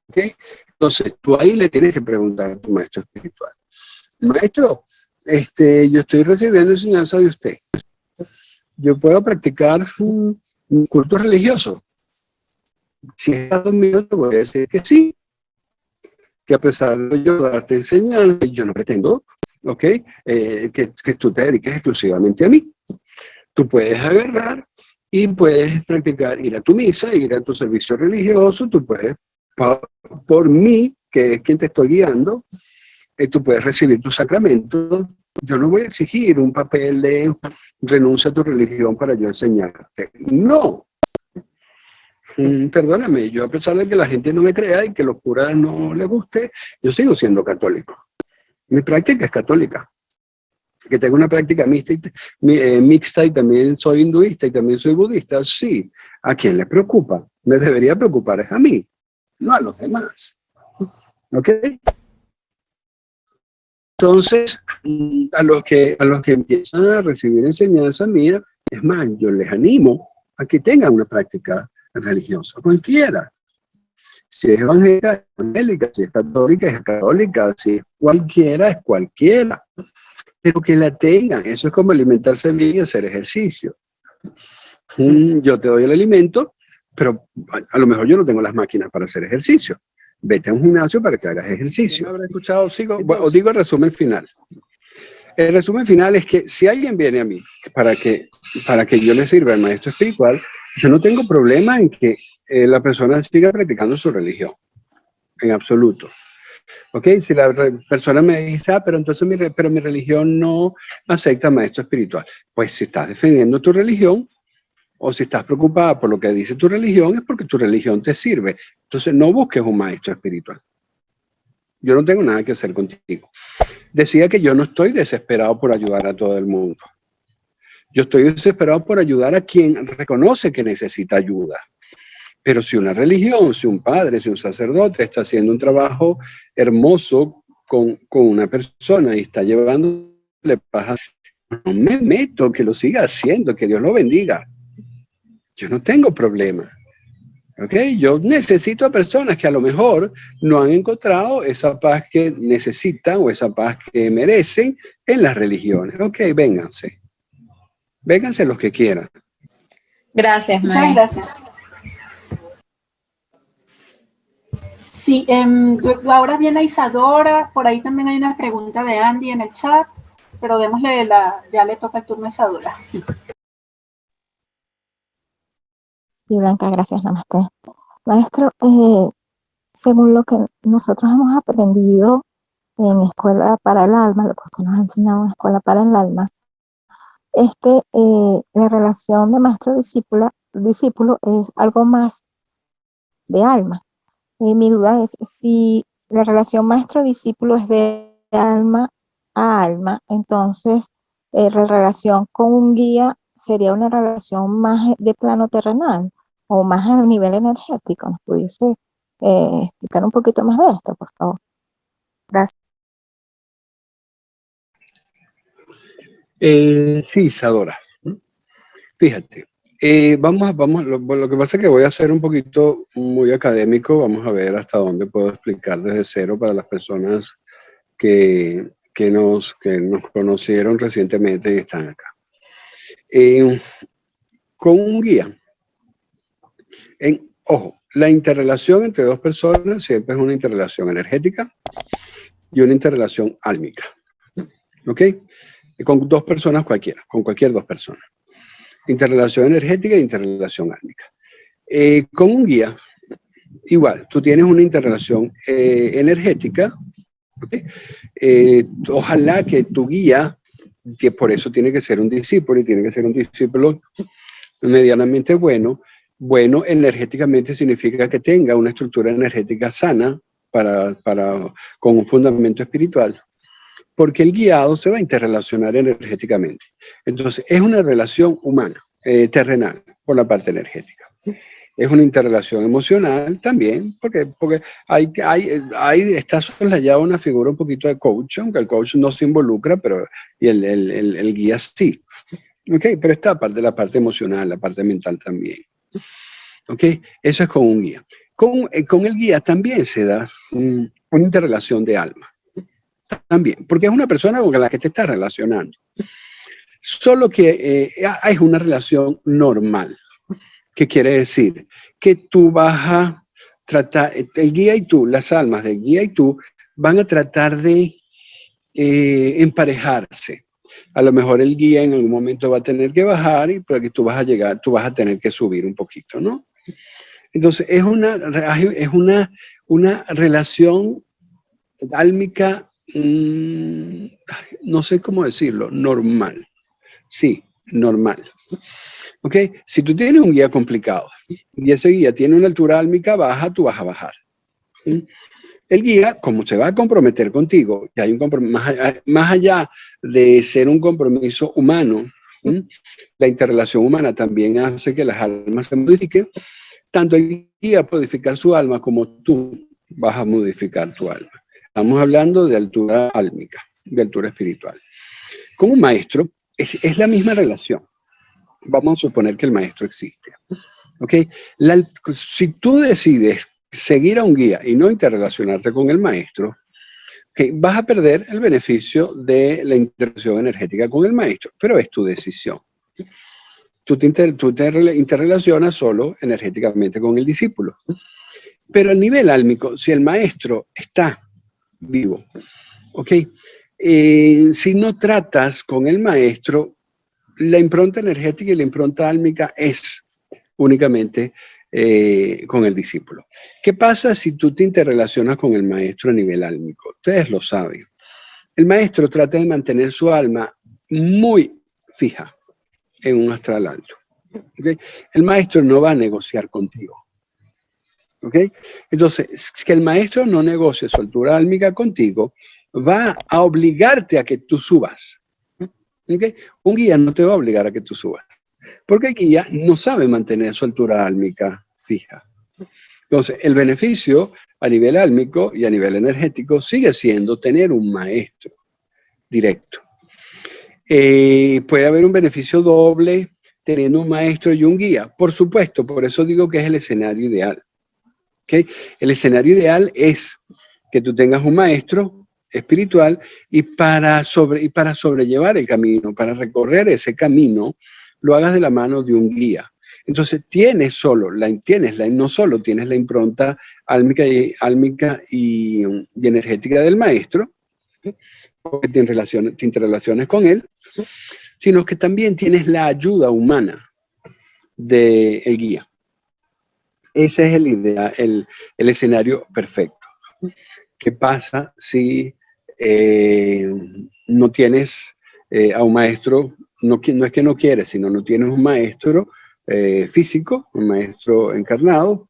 ¿Okay? Entonces, tú ahí le tienes que preguntar a tu maestro espiritual. Maestro, yo estoy recibiendo enseñanza de usted. Yo puedo practicar un culto religioso. Si es conmigo, te voy a decir que sí. Que a pesar de yo darte enseñanza, yo no pretendo, ¿ok? Que tú te dediques exclusivamente a mí. Tú puedes agarrar y puedes practicar, ir a tu misa, ir a tu servicio religioso, tú puedes, por mí, que es quien te estoy guiando, tú puedes recibir tu sacramento. Yo no voy a exigir un papel de renuncia a tu religión para yo enseñarte. No. Perdóname, yo a pesar de que la gente no me crea y que los curas no les guste, yo sigo siendo católico. Mi práctica es católica. Que tengo una práctica mixta y también soy hinduista y también soy budista, sí. ¿A quién le preocupa? Me debería preocupar es a mí, no a los demás. ¿Ok? Entonces, a los que empiezan a recibir enseñanza mía, es más, yo les animo a que tengan una práctica religiosa, cualquiera. Si es evangélica, es evangélica, si es católica, si es cualquiera, pero que la tengan. Eso es como alimentarse bien y hacer ejercicio. Yo te doy el alimento, pero a lo mejor yo no tengo las máquinas para hacer ejercicio. Vete a un gimnasio para que hagas ejercicio. ¿Me habrá escuchado? Os digo el resumen final. El resumen final es que si alguien viene a mí para que yo le sirva al maestro espiritual, yo no tengo problema en que la persona siga practicando su religión, en absoluto. ¿Ok? Si la persona me dice, pero entonces mi religión no acepta maestro espiritual, pues si estás defendiendo tu religión o si estás preocupada por lo que dice tu religión, es porque tu religión te sirve. Entonces no busques un maestro espiritual. Yo no tengo nada que hacer contigo. Decía que yo no estoy desesperado por ayudar a todo el mundo. Yo estoy desesperado por ayudar a quien reconoce que necesita ayuda. Pero si una religión, si un padre, si un sacerdote está haciendo un trabajo hermoso con una persona y está llevándole paz, no me meto, que lo siga haciendo, que Dios lo bendiga. Yo no tengo problema. ¿Ok? Yo necesito a personas que a lo mejor no han encontrado esa paz que necesitan o esa paz que merecen en las religiones. Ok, vénganse. Vénganse los que quieran. Gracias, Muchas maestro. gracias. Sí, ahora viene Isadora, por ahí también hay una pregunta de Andy en el chat, pero démosle ya le toca el turno a Isadora. Sí, Blanca, gracias, namaste. Maestro, según lo que nosotros hemos aprendido en Escuela para el Alma, lo que usted nos ha enseñado en Escuela para el Alma, es que la relación de maestro-discípulo es algo más de alma. Mi duda es si la relación maestro-discípulo es de alma a alma, entonces la relación con un guía sería una relación más de plano terrenal o más a nivel energético. ¿Nos pudiese explicar un poquito más de esto, por favor? Gracias. Sí, Isadora. Fíjate, lo que pasa es que voy a ser un poquito muy académico, vamos a ver hasta dónde puedo explicar desde cero para las personas que nos conocieron recientemente y están acá. Con un guía, ojo, la interrelación entre dos personas siempre es una interrelación energética y una interrelación álmica, ¿ok? Con dos personas cualquiera, con cualquier dos personas. Interrelación energética e interrelación álmica. Con un guía, igual, tú tienes una interrelación energética, ¿okay? Ojalá que tu guía, que por eso tiene que ser un discípulo y tiene que ser un discípulo medianamente bueno energéticamente significa que tenga una estructura energética sana con un fundamento espiritual, porque el guiado se va a interrelacionar energéticamente. Entonces, es una relación humana, terrenal, por la parte energética. Es una interrelación emocional también, porque está soslayada una figura un poquito de coach, aunque el coach no se involucra, pero y el guía sí. Okay, pero está aparte de la parte emocional, la parte mental también. Okay, eso es con un guía. Con el guía también se da una interrelación de alma. También, porque es una persona con la que te estás relacionando. Solo que es una relación normal. ¿Qué quiere decir? Que tú vas a tratar, el guía y tú, las almas del guía y tú, van a tratar de emparejarse. A lo mejor el guía en algún momento va a tener que bajar y porque tú vas a tener que subir un poquito, ¿no? Entonces es una relación álmica, no sé cómo decirlo, normal. Sí, normal. ¿Ok? Si tú tienes un guía complicado y ese guía tiene una altura álmica baja, tú vas a bajar. ¿Sí? El guía, como se va a comprometer contigo, y hay un compromiso, más allá de ser un compromiso humano, ¿sí? La interrelación humana también hace que las almas se modifiquen. Tanto el guía puede modificar su alma como tú vas a modificar tu alma. Estamos hablando de altura álmica, de altura espiritual. Con un maestro es la misma relación. Vamos a suponer que el maestro existe. ¿Okay? Si tú decides seguir a un guía y no interrelacionarte con el maestro, vas a perder el beneficio de la interacción energética con el maestro, pero es tu decisión. Tú te interrelacionas solo energéticamente con el discípulo. Pero a nivel álmico, si el maestro está vivo, ¿ok? Si no tratas con el maestro, la impronta energética y la impronta álmica es únicamente con el discípulo. ¿Qué pasa si tú te interrelacionas con el maestro a nivel álmico? Ustedes lo saben. El maestro trata de mantener su alma muy fija en un astral alto. ¿Okay? El maestro no va a negociar contigo. ¿Okay? Entonces, que el maestro no negocie su altura álmica contigo, va a obligarte a que tú subas. ¿Okay? Un guía no te va a obligar a que tú subas, porque el guía no sabe mantener su altura álmica fija. Entonces, el beneficio a nivel álmico y a nivel energético sigue siendo tener un maestro directo. Puede haber un beneficio doble teniendo un maestro y un guía. Por supuesto, por eso digo que es el escenario ideal. ¿Okay? El escenario ideal es que tú tengas un maestro espiritual y para sobrellevar el camino, para recorrer ese camino, lo hagas de la mano de un guía. Entonces no solo tienes la impronta álmica y energética del maestro, porque te interrelaciones con él, sino que también tienes la ayuda humana del guía. Ese es el escenario perfecto. ¿Qué pasa si no tienes a un maestro? No es que no quieres, sino no tienes un maestro físico, un maestro encarnado,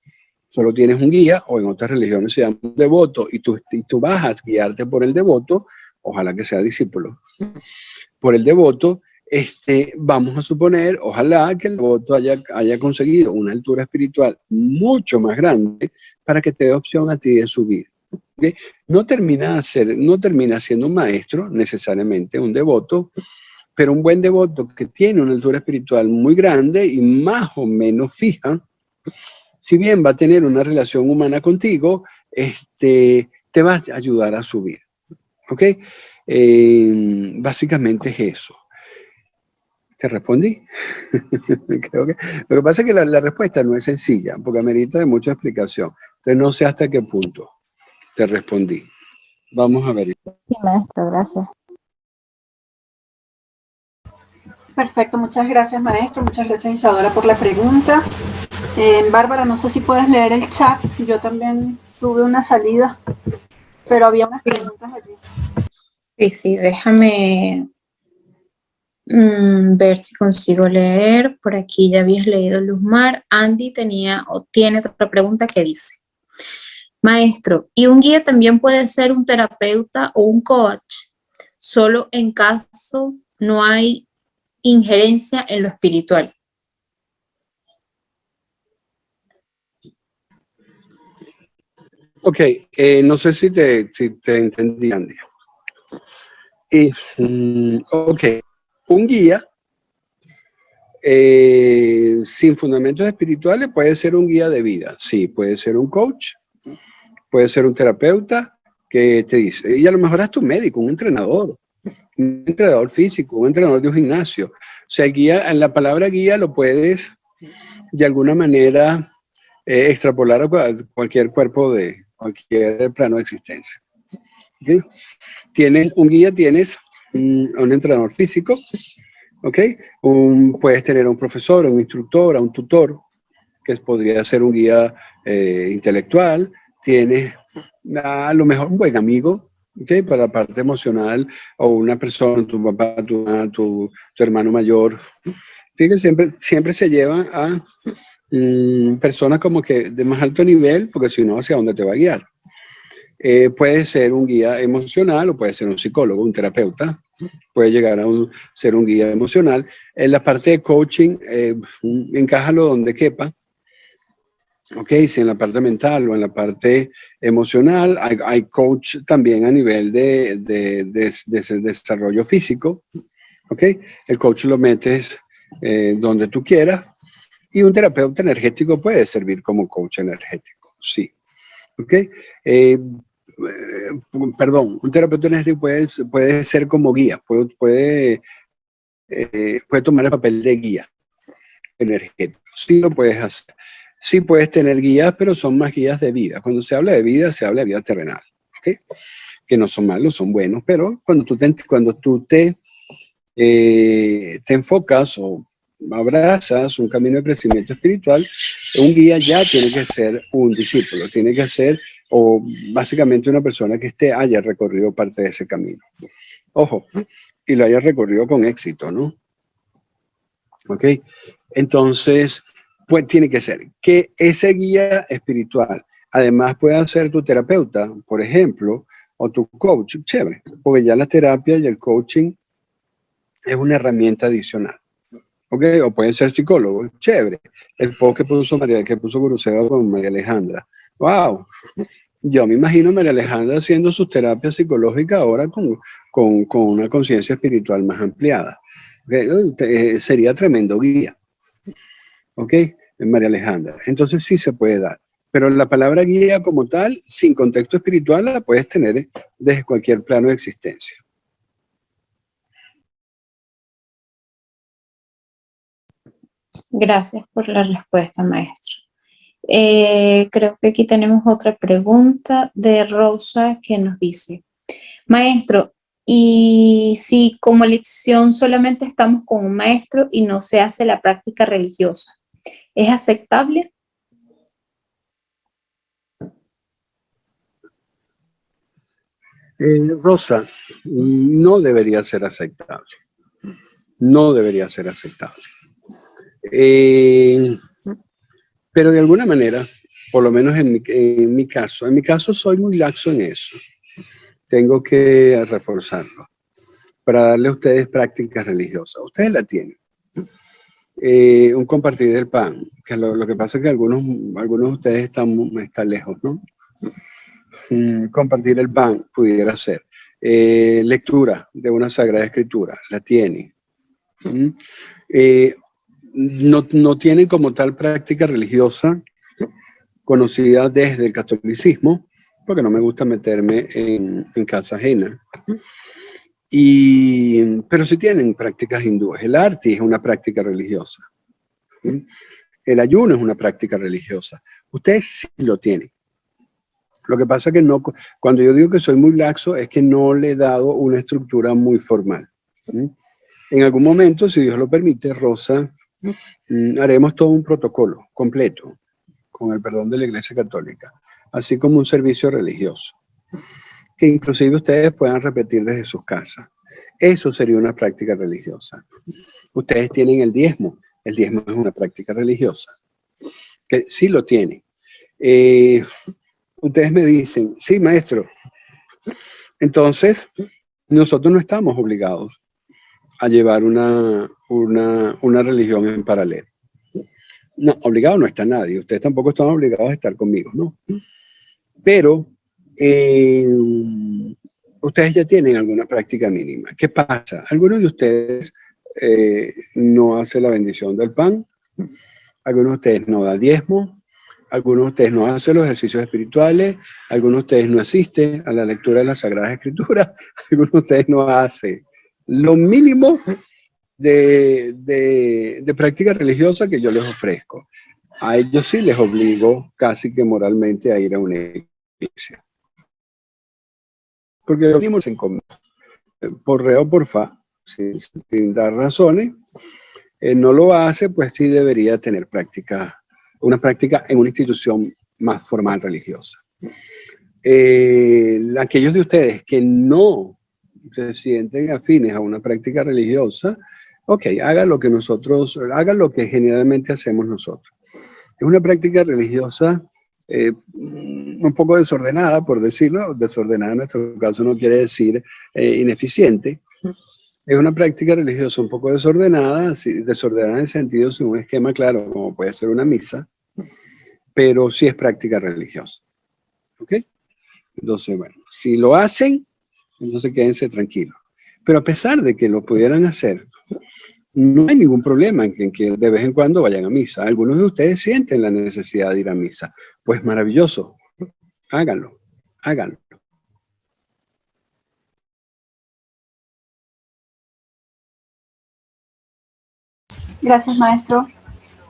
solo tienes un guía, o en otras religiones se llama un devoto, y tú vas a guiarte por el devoto, ojalá que sea discípulo, por el devoto. Vamos a suponer, ojalá que el devoto haya conseguido una altura espiritual mucho más grande para que te dé opción a ti de subir. ¿Okay? No termina siendo un maestro necesariamente, un devoto, pero un buen devoto que tiene una altura espiritual muy grande y más o menos fija, si bien va a tener una relación humana contigo, te va a ayudar a subir. ¿Ok? Básicamente es eso. ¿Te respondí? Creo que, lo que pasa es que la respuesta no es sencilla, porque amerita de mucha explicación. Entonces no sé hasta qué punto te respondí. Vamos a ver. Sí, maestro, gracias. Perfecto, muchas gracias maestro, muchas gracias Isadora por la pregunta. Bárbara, no sé si puedes leer el chat, yo también tuve una salida, pero había unas preguntas allí. Sí, déjame ver si consigo leer. Por aquí ya habías leído, Luzmar. Andy tiene otra pregunta que dice: maestro, ¿y un guía también puede ser un terapeuta o un coach? Solo en caso no hay injerencia en lo espiritual. Ok, no sé si te entendí, Andy. Ok, un guía sin fundamentos espirituales puede ser un guía de vida. Sí, puede ser un coach, puede ser un terapeuta que te dice, y a lo mejor es tu médico, un entrenador físico, un entrenador de un gimnasio. O sea, el guía, en la palabra guía lo puedes de alguna manera extrapolar a cualquier cuerpo de cualquier plano de existencia. ¿Okay? Tienes un guía, tienes un entrenador físico, ¿ok? Puedes tener un profesor, un instructor, un tutor, que podría ser un guía intelectual. Tienes a lo mejor un buen amigo, ¿ok? Para la parte emocional, o una persona, tu papá, tu hermano mayor. Fíjense, siempre se llevan a personas como que de más alto nivel, porque si no, ¿hacia dónde te va a guiar? Puede ser un guía emocional, o puede ser un psicólogo, un terapeuta, puede llegar a ser un guía emocional. En la parte de coaching, encájalo donde quepa. Ok, si en la parte mental o en la parte emocional, hay coach también a nivel de desarrollo físico. Ok, el coach lo metes donde tú quieras, y un terapeuta energético puede servir como coach energético, sí. Ok, perdón, un terapeuta energético puede ser como guía, puede tomar el papel de guía energético. Sí lo puedes hacer. Sí puedes tener guías, pero son más guías de vida. Cuando se habla de vida, se habla de vida terrenal. ¿Okay? Que no son malos, son buenos, pero cuando tú te enfocas o abrazas un camino de crecimiento espiritual, un guía ya tiene que ser un discípulo, tiene que ser o básicamente una persona que haya recorrido parte de ese camino. Ojo, y lo haya recorrido con éxito, ¿no? ¿Ok? Entonces, pues tiene que ser que ese guía espiritual además pueda ser tu terapeuta, por ejemplo, o tu coach, chévere, porque ya la terapia y el coaching es una herramienta adicional. ¿Ok? O puede ser psicólogo, chévere. El post que puso Guruceva con María Alejandra. ¡Wow! Yo me imagino a María Alejandra haciendo sus terapias psicológicas ahora con una conciencia espiritual más ampliada. Sería tremendo guía. ¿Ok? María Alejandra. Entonces sí se puede dar. Pero la palabra guía como tal, sin contexto espiritual, la puedes tener desde cualquier plano de existencia. Gracias por la respuesta, maestro. Creo que aquí tenemos otra pregunta de Rosa que nos dice, maestro, ¿y si como lección solamente estamos con un maestro y no se hace la práctica religiosa, es aceptable? Rosa, no debería ser aceptable. No debería ser aceptable. Pero de alguna manera, por lo menos en mi caso soy muy laxo en eso. Tengo que reforzarlo para darle a ustedes prácticas religiosas. Ustedes la tienen. Un compartir del pan, que lo que pasa es que algunos de ustedes están lejos, ¿no? Compartir el pan pudiera ser. Lectura de una sagrada escritura, la tienen. No tienen como tal práctica religiosa conocida desde el catolicismo, porque no me gusta meterme en casa ajena. Pero sí tienen prácticas hindúes. El arti es una práctica religiosa. El ayuno es una práctica religiosa. Ustedes sí lo tienen. Lo que pasa es que no, cuando yo digo que soy muy laxo, es que no le he dado una estructura muy formal. En algún momento, si Dios lo permite, Rosa, haremos todo un protocolo completo, con el perdón de la Iglesia Católica, así como un servicio religioso, que inclusive ustedes puedan repetir desde sus casas. Eso sería una práctica religiosa. Ustedes tienen el diezmo es una práctica religiosa, que sí lo tienen. Ustedes me dicen, sí, maestro, entonces nosotros no estamos obligados a llevar una religión en paralelo. No, obligado no está nadie. Ustedes tampoco están obligados a estar conmigo, ¿no? Pero ustedes ya tienen alguna práctica mínima. ¿Qué pasa? Algunos de ustedes no hacen la bendición del pan. Algunos de ustedes no dan diezmo. Algunos de ustedes no hacen los ejercicios espirituales. Algunos de ustedes no asisten a la lectura de las Sagradas Escrituras. Algunos de ustedes no hacen lo mínimo de práctica religiosa que yo les ofrezco. A ellos sí les obligo casi que moralmente a ir a una iglesia. Porque lo venimos en común, por re o por fa, sin dar razones. No lo hace, pues sí debería tener una práctica en una institución más formal religiosa. Aquellos de ustedes que no se sienten afines a una práctica religiosa, ok, hagan lo que generalmente hacemos nosotros. Es una práctica religiosa un poco desordenada, por decirlo. Desordenada en nuestro caso no quiere decir ineficiente. Es una práctica religiosa un poco desordenada, desordenada en el sentido sin un esquema claro, como puede ser una misa, pero sí es práctica religiosa. ¿Ok? Entonces, bueno, si lo hacen, entonces quédense tranquilos. Pero a pesar de que lo pudieran hacer, no hay ningún problema en que de vez en cuando vayan a misa. Algunos de ustedes sienten la necesidad de ir a misa. Pues maravilloso. Háganlo. Háganlo. Gracias, maestro.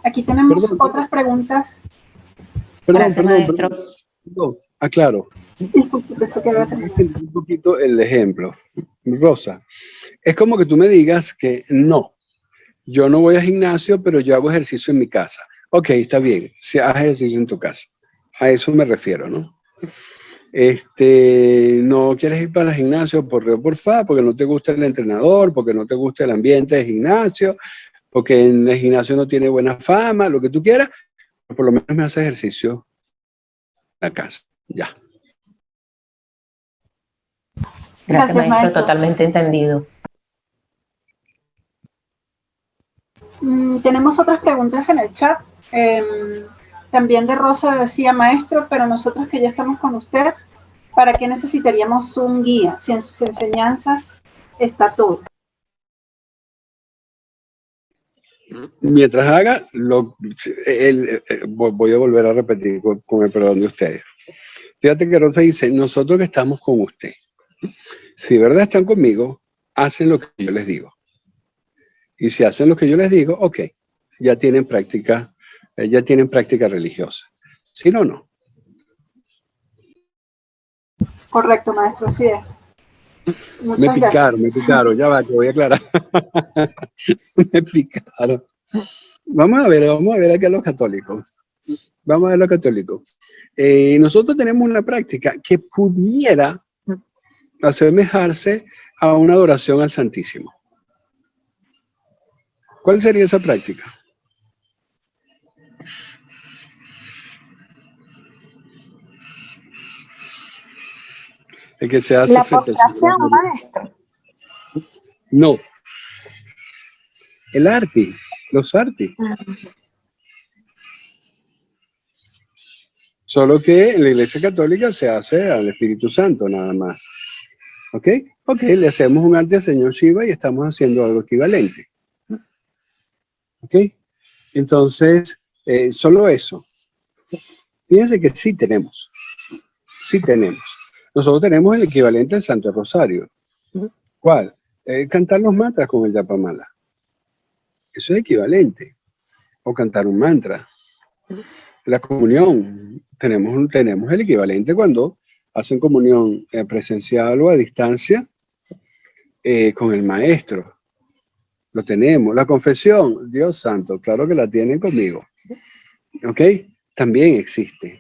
Aquí tenemos otras preguntas. Gracias, maestro. Aclaro. Un poquito el ejemplo. Rosa, es como que tú me digas que no, yo no voy al gimnasio, pero yo hago ejercicio en mi casa. Ok, está bien, si haces ejercicio en tu casa. A eso me refiero, ¿no? No quieres ir para el gimnasio por re o por fa, porque no te gusta el entrenador, porque no te gusta el ambiente de gimnasio, porque en el gimnasio no tiene buena fama, lo que tú quieras, pero por lo menos me haces ejercicio en la casa. Ya. Gracias, maestro, totalmente entendido. Tenemos otras preguntas en el chat. También de Rosa decía, maestro, pero nosotros que ya estamos con usted, ¿para qué necesitaríamos un guía si en sus enseñanzas está todo? Mientras haga, voy a volver a repetir con el perdón de ustedes. Fíjate que Rosa dice, nosotros que estamos con usted, si de verdad están conmigo, hacen lo que yo les digo. Y si hacen lo que yo les digo, ok, ya tienen práctica religiosa. ¿Sí o no? Correcto, maestro, así es. Muchas gracias. Me picaron, ya va, te voy a aclarar. Me picaron. Vamos a ver acá los católicos. Vamos a ver los católicos. Nosotros tenemos una práctica que pudiera asemejarse a una adoración al Santísimo. ¿Cuál sería esa práctica? El que se hace La frente al Señor. postración, maestro. No. El arti, los arti. Solo que en la Iglesia Católica se hace al Espíritu Santo nada más. ¿Ok? Ok, le hacemos un arte al Señor Shiva y estamos haciendo algo equivalente. ¿Ok? Entonces, solo eso. Fíjense que sí tenemos. Sí tenemos. Nosotros tenemos el equivalente al Santo Rosario. ¿Cuál? Cantar los mantras con el Yapamala. Eso es equivalente. O cantar un mantra. La comunión. Tenemos el equivalente cuando hacen comunión presencial o a distancia con el maestro. Lo tenemos. La confesión, Dios santo, claro que la tienen conmigo. ¿Ok? También existe.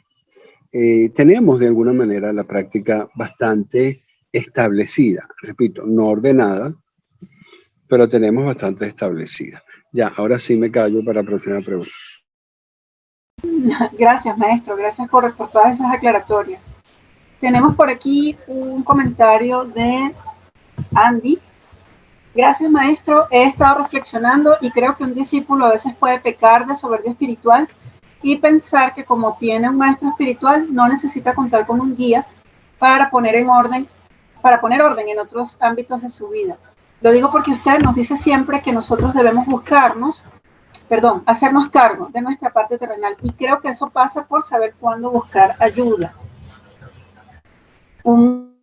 Tenemos de alguna manera la práctica bastante establecida. Repito, no ordenada, pero tenemos bastante establecida. Ya, ahora sí me callo para la próxima pregunta. Gracias, maestro. Gracias por todas esas aclaratorias. Tenemos por aquí un comentario de Andy. Gracias, maestro. He estado reflexionando y creo que un discípulo a veces puede pecar de soberbia espiritual y pensar que como tiene un maestro espiritual no necesita contar con un guía para poner orden en otros ámbitos de su vida. Lo digo porque usted nos dice siempre que nosotros debemos hacernos cargo de nuestra parte terrenal, y creo que eso pasa por saber cuándo buscar ayuda. Un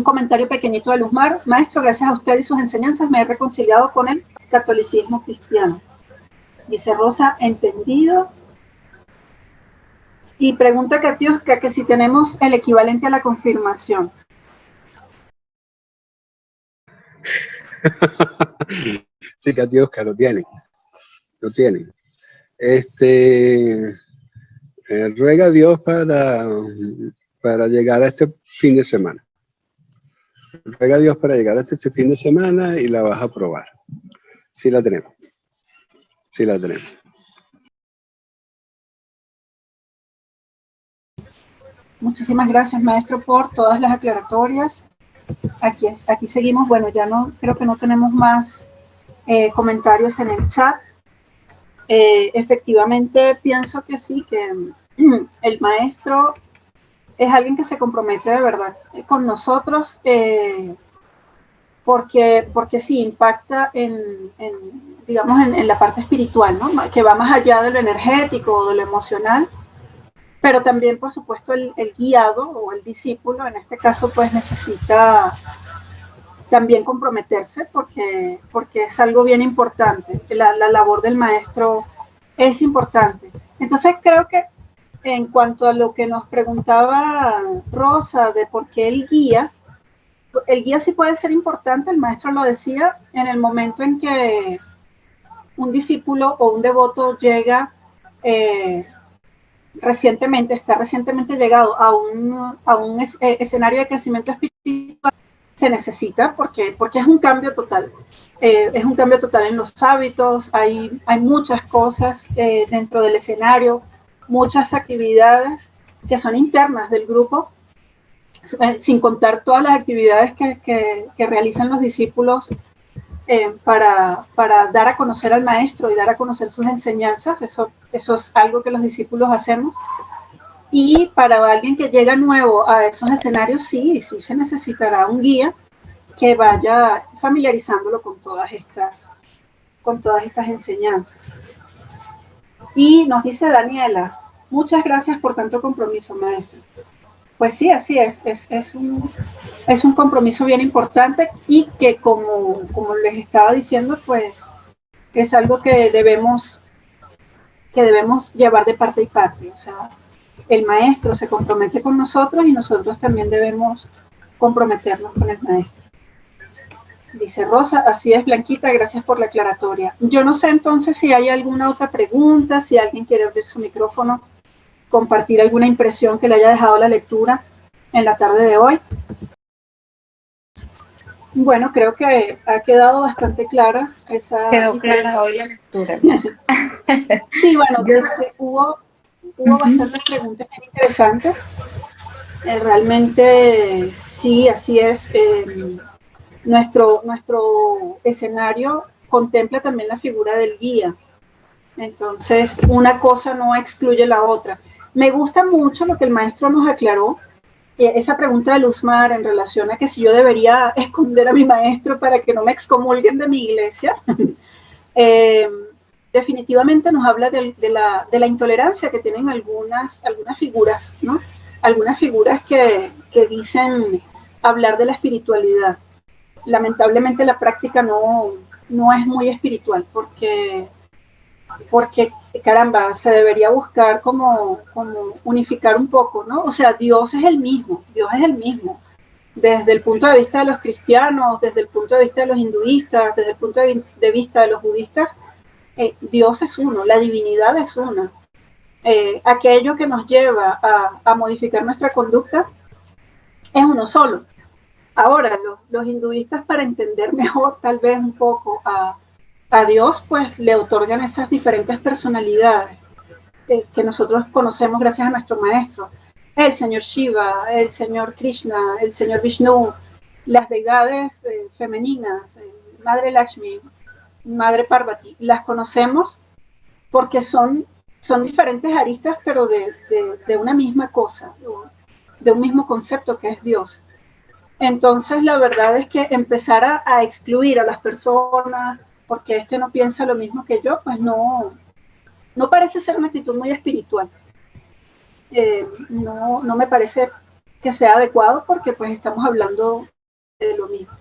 comentario pequeñito de Luzmar. Maestro, gracias a usted y sus enseñanzas me he reconciliado con el catolicismo cristiano. Dice Rosa, entendido. Y pregunta Katiuska que si tenemos el equivalente a la confirmación. Sí, Katiuska, lo tienen. Ruega a Dios para llegar a este fin de semana. Ruega a Dios para llegar a este fin de semana y la vas a probar. Sí la tenemos. Sí la tenemos. Muchísimas gracias, maestro, por todas las aclaratorias. Aquí seguimos. Bueno, ya creo que no tenemos más comentarios en el chat. Efectivamente, pienso que sí, que el maestro es alguien que se compromete de verdad con nosotros, porque sí impacta en la parte espiritual, ¿no? Que va más allá de lo energético o de lo emocional, pero también, por supuesto, el guiado o el discípulo, en este caso, pues necesita también comprometerse porque es algo bien importante. La labor del maestro es importante. Entonces, creo que en cuanto a lo que nos preguntaba Rosa de por qué el guía sí puede ser importante. El maestro lo decía en el momento en que un discípulo o un devoto llega está recientemente llegado a un escenario de crecimiento espiritual. Se necesita porque es un cambio total. Es un cambio total en los hábitos, hay muchas cosas dentro del escenario, muchas actividades que son internas del grupo, sin contar todas las actividades que realizan los discípulos para dar a conocer al maestro y dar a conocer sus enseñanzas. Eso es algo que los discípulos hacemos. Y para alguien que llega nuevo a esos escenarios, sí se necesitará un guía que vaya familiarizándolo con todas estas enseñanzas. Y nos dice Daniela, muchas gracias por tanto compromiso, maestro. Pues sí, así es un compromiso bien importante y que como les estaba diciendo, pues es algo que debemos que debemos llevar de parte y parte. O sea, el maestro se compromete con nosotros y nosotros también debemos comprometernos con el maestro. Dice Rosa, así es, Blanquita, gracias por la aclaratoria. Yo no sé entonces si hay alguna otra pregunta, si alguien quiere abrir su micrófono, compartir alguna impresión que le haya dejado la lectura en la tarde de hoy. Bueno, creo que ha quedado bastante clara esa... Quedó clara hoy la lectura. Sí, bueno, hubo bastantes preguntas muy interesantes. Realmente sí, así es. Nuestro escenario contempla también la figura del guía. Entonces, una cosa no excluye la otra. Me gusta mucho lo que el maestro nos aclaró, esa pregunta de Luzmar en relación a que si yo debería esconder a mi maestro para que no me excomulguen de mi iglesia. Definitivamente nos habla de la intolerancia que tienen algunas figuras, ¿no? Algunas figuras que dicen hablar de la espiritualidad. Lamentablemente la práctica no es muy espiritual, porque caramba, se debería buscar como unificar un poco, ¿no? O sea, Dios es el mismo, desde el punto de vista de los cristianos, desde el punto de vista de los hinduistas, desde el punto de vista de los budistas, Dios es uno, la divinidad es una. Aquello que nos lleva a modificar nuestra conducta es uno solo. Ahora, los hinduistas, para entender mejor tal vez un poco a Dios, pues le otorgan esas diferentes personalidades que nosotros conocemos gracias a nuestro maestro. El señor Shiva, el señor Krishna, el señor Vishnu, las deidades femeninas, Madre Lakshmi, Madre Parvati, las conocemos porque son diferentes aristas, pero de una misma cosa, de un mismo concepto que es Dios. Entonces, la verdad es que empezar a excluir a las personas porque este no piensa lo mismo que yo, pues no parece ser una actitud muy espiritual. No me parece que sea adecuado porque pues estamos hablando de lo mismo.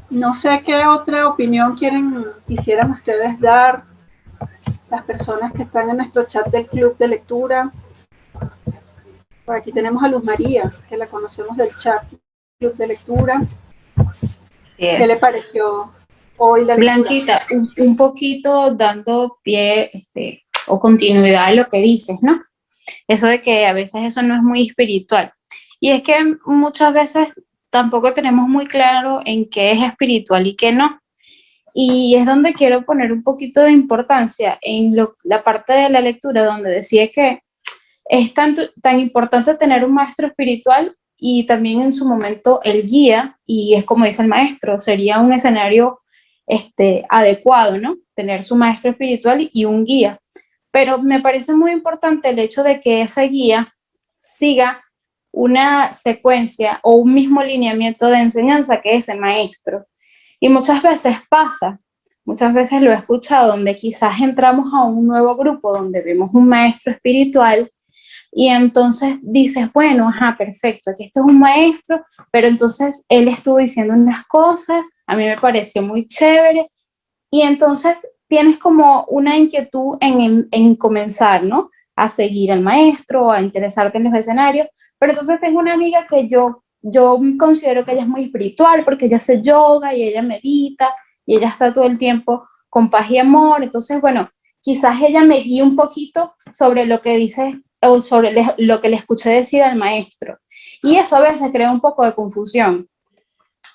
No sé qué otra opinión quisieran ustedes dar, las personas que están en nuestro chat del club de lectura. Por aquí tenemos a Luz María, que la conocemos del chat club de lectura. ¿Qué le pareció hoy la lectura? Blanquita, un poquito dando pie o continuidad a lo que dices, ¿no? Eso de que a veces eso no es muy espiritual. Y es que muchas veces tampoco tenemos muy claro en qué es espiritual y qué no. Y es donde quiero poner un poquito de importancia en la parte de la lectura donde decía que es tan importante tener un maestro espiritual y también en su momento el guía, y es como dice el maestro, sería un escenario adecuado, ¿no? Tener su maestro espiritual y un guía. Pero me parece muy importante el hecho de que ese guía siga una secuencia o un mismo lineamiento de enseñanza que ese maestro. Y muchas veces pasa, muchas veces lo he escuchado, donde quizás entramos a un nuevo grupo donde vemos un maestro espiritual y entonces dices, bueno, ajá, perfecto, aquí este es un maestro, pero entonces él estuvo diciendo unas cosas, a mí me pareció muy chévere, y entonces tienes como una inquietud en comenzar, ¿no? A seguir al maestro, a interesarte en los escenarios, pero entonces tengo una amiga que yo considero que ella es muy espiritual porque ella hace yoga y ella medita y ella está todo el tiempo con paz y amor, entonces, bueno, quizás ella me guíe un poquito sobre lo que dice o sobre lo que le escuché decir al maestro. Y eso a veces crea un poco de confusión.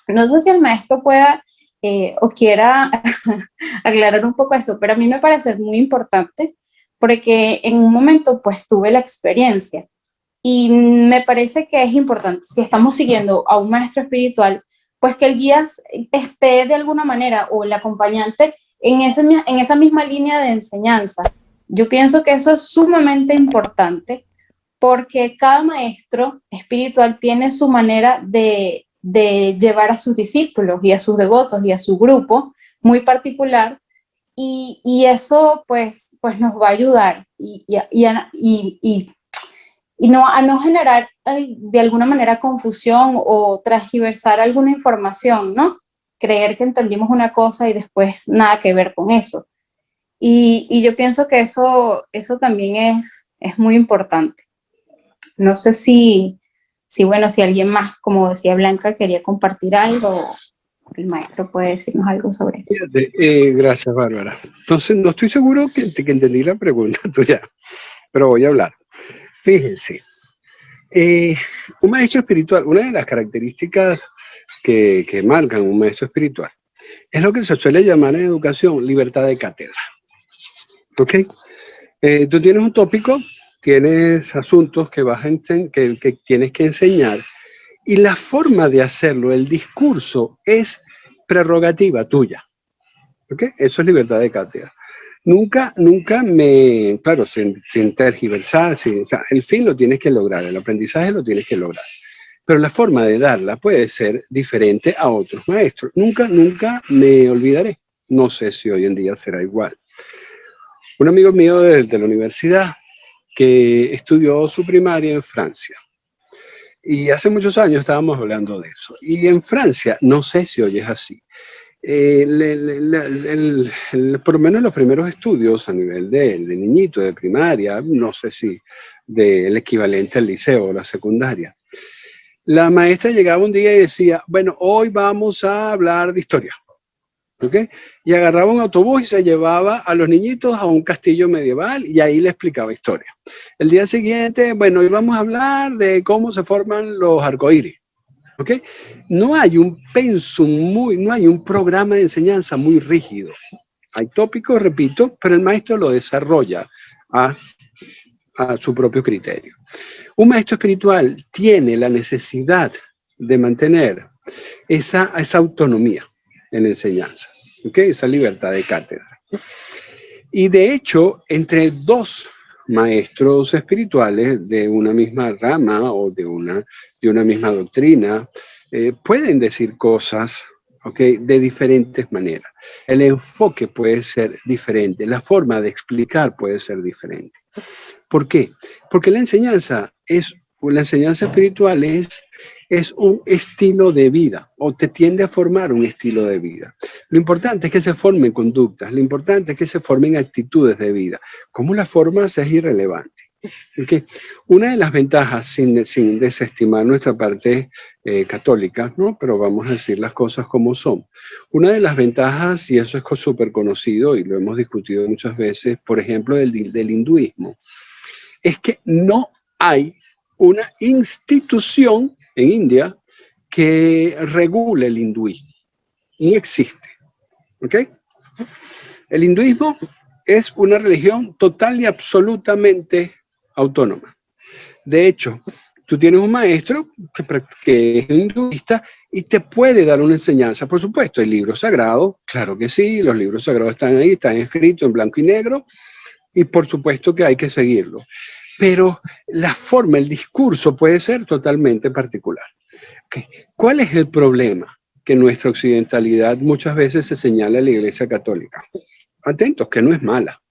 No sé si el maestro pueda o quiera aclarar un poco esto, pero a mí me parece muy importante porque en un momento pues tuve la experiencia y me parece que es importante, si estamos siguiendo a un maestro espiritual, pues que el guía esté de alguna manera o el acompañante en esa misma línea de enseñanza. Yo pienso que eso es sumamente importante porque cada maestro espiritual tiene su manera de llevar a sus discípulos y a sus devotos y a su grupo muy particular y eso pues nos va a ayudar y no, a no generar de alguna manera confusión o transgiversar alguna información, ¿no? Creer que entendimos una cosa y después nada que ver con eso. Y yo pienso que eso también es muy importante. No sé si alguien más, como decía Blanca, quería compartir algo, el maestro puede decirnos algo sobre eso. Fíjate, gracias, Bárbara. Entonces, no estoy seguro que entendí la pregunta tuya, pero voy a hablar. Fíjense, un maestro espiritual, una de las características que marcan un maestro espiritual es lo que se suele llamar en educación libertad de cátedra. ¿Ok? Tú tienes un tópico, tienes asuntos que que tienes que enseñar, y la forma de hacerlo, el discurso, es prerrogativa tuya. ¿Ok? Eso es libertad de cátedra. Nunca claro, sin tergiversar, o sea, el fin lo tienes que lograr, el aprendizaje lo tienes que lograr. Pero la forma de darla puede ser diferente a otros maestros. Nunca me olvidaré. No sé si hoy en día será igual. Un amigo mío de la universidad que estudió su primaria en Francia. Y hace muchos años estábamos hablando de eso. Y en Francia, no sé si hoy es así, por lo menos los primeros estudios a nivel de niñito, de primaria, no sé si del equivalente al liceo o la secundaria, la maestra llegaba un día y decía, bueno, hoy vamos a hablar de historia. ¿Ok? Y agarraba un autobús y se llevaba a los niñitos a un castillo medieval y ahí le explicaba historia. El día siguiente, bueno, hoy vamos a hablar de cómo se forman los arcoíris. ¿Ok? No hay un pensum no hay un programa de enseñanza muy rígido. Hay tópicos, repito, pero el maestro lo desarrolla a su propio criterio. Un maestro espiritual tiene la necesidad de mantener esa autonomía en la enseñanza, ¿okay? Esa libertad de cátedra. Y de hecho, entre dos maestros espirituales de una misma rama o de una misma doctrina, pueden decir cosas, ¿okay? De diferentes maneras. El enfoque puede ser diferente, la forma de explicar puede ser diferente. ¿Por qué? Porque la enseñanza espiritual es un estilo de vida o te tiende a formar un estilo de vida. Lo importante es que se formen conductas, lo importante es que se formen actitudes de vida. ¿Cómo las formas es irrelevante? Okay. Una de las ventajas, sin desestimar nuestra parte católica, ¿no? Pero vamos a decir las cosas como son. Una de las ventajas, y eso es súper conocido y lo hemos discutido muchas veces, por ejemplo, del hinduismo, es que no hay una institución en India que regule el hinduismo. No existe. ¿Ok? El hinduismo es una religión total y absolutamente autónoma. De hecho, tú tienes un maestro que es hinduista y te puede dar una enseñanza. Por supuesto, hay libros sagrados, claro que sí, los libros sagrados están ahí, están escritos en blanco y negro, y por supuesto que hay que seguirlo. Pero la forma, el discurso puede ser totalmente particular. Okay. ¿Cuál es el problema? Que nuestra occidentalidad muchas veces se señala a la Iglesia Católica. Atentos, que no es mala,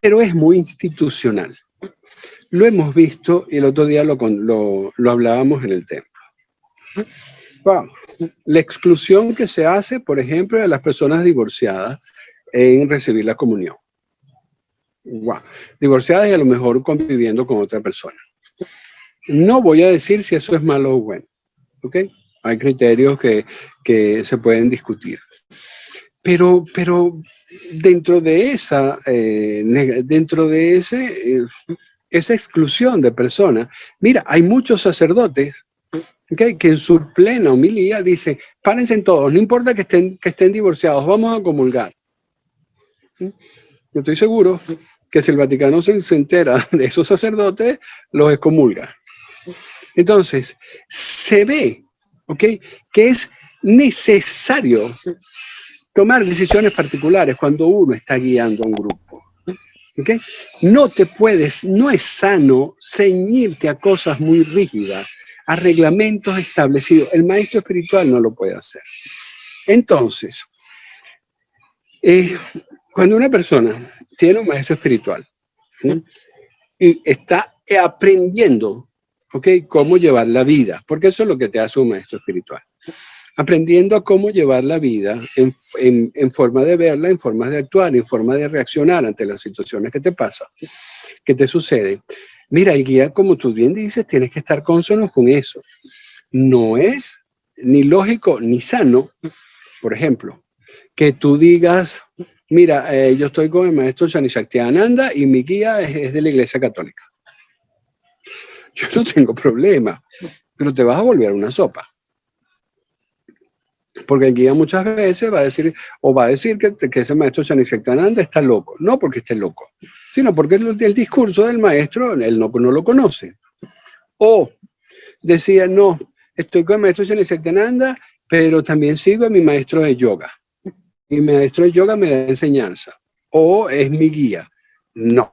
pero es muy institucional. Lo hemos visto y el otro día lo hablábamos en el templo. Vamos, la exclusión que se hace, por ejemplo, de las personas divorciadas en recibir la comunión. Wow. Divorciadas y a lo mejor conviviendo con otra persona. No voy a decir si eso es malo o bueno. ¿Ok? Hay criterios que se pueden discutir. Pero dentro de esa exclusión de personas, mira, hay muchos sacerdotes, ¿okay? Que en su plena homilía dicen, párense todos, no importa que estén divorciados, vamos a comulgar. Yo estoy seguro que si el Vaticano se entera de esos sacerdotes, los excomulga. Entonces, se ve, ¿ok?, que es necesario tomar decisiones particulares cuando uno está guiando a un grupo. ¿Okay? No es sano ceñirte a cosas muy rígidas, a reglamentos establecidos. El maestro espiritual no lo puede hacer. Entonces, cuando una persona tiene un maestro espiritual, ¿sí?, y está aprendiendo, ¿okay?, cómo llevar la vida, porque eso es lo que te hace un maestro espiritual. aprendiendo a cómo llevar la vida en forma de verla, en forma de actuar, en forma de reaccionar ante las situaciones que te pasan, que te suceden. Mira, el guía, como tú bien dices, tienes que estar consono con eso. No es ni lógico ni sano, por ejemplo, que tú digas, mira, yo estoy con el maestro Swami Shaktiananda y mi guía es de la Iglesia Católica. Yo no tengo problema, pero te vas a volver una sopa. Porque el guía muchas veces va a decir que ese maestro Swami Shaktiananda está loco. No porque esté loco, sino porque el discurso del maestro él no lo conoce. O decía, no, estoy con el maestro Swami Shaktiananda, pero también sigo a mi maestro de yoga. Mi maestro de yoga me da enseñanza. O es mi guía. No.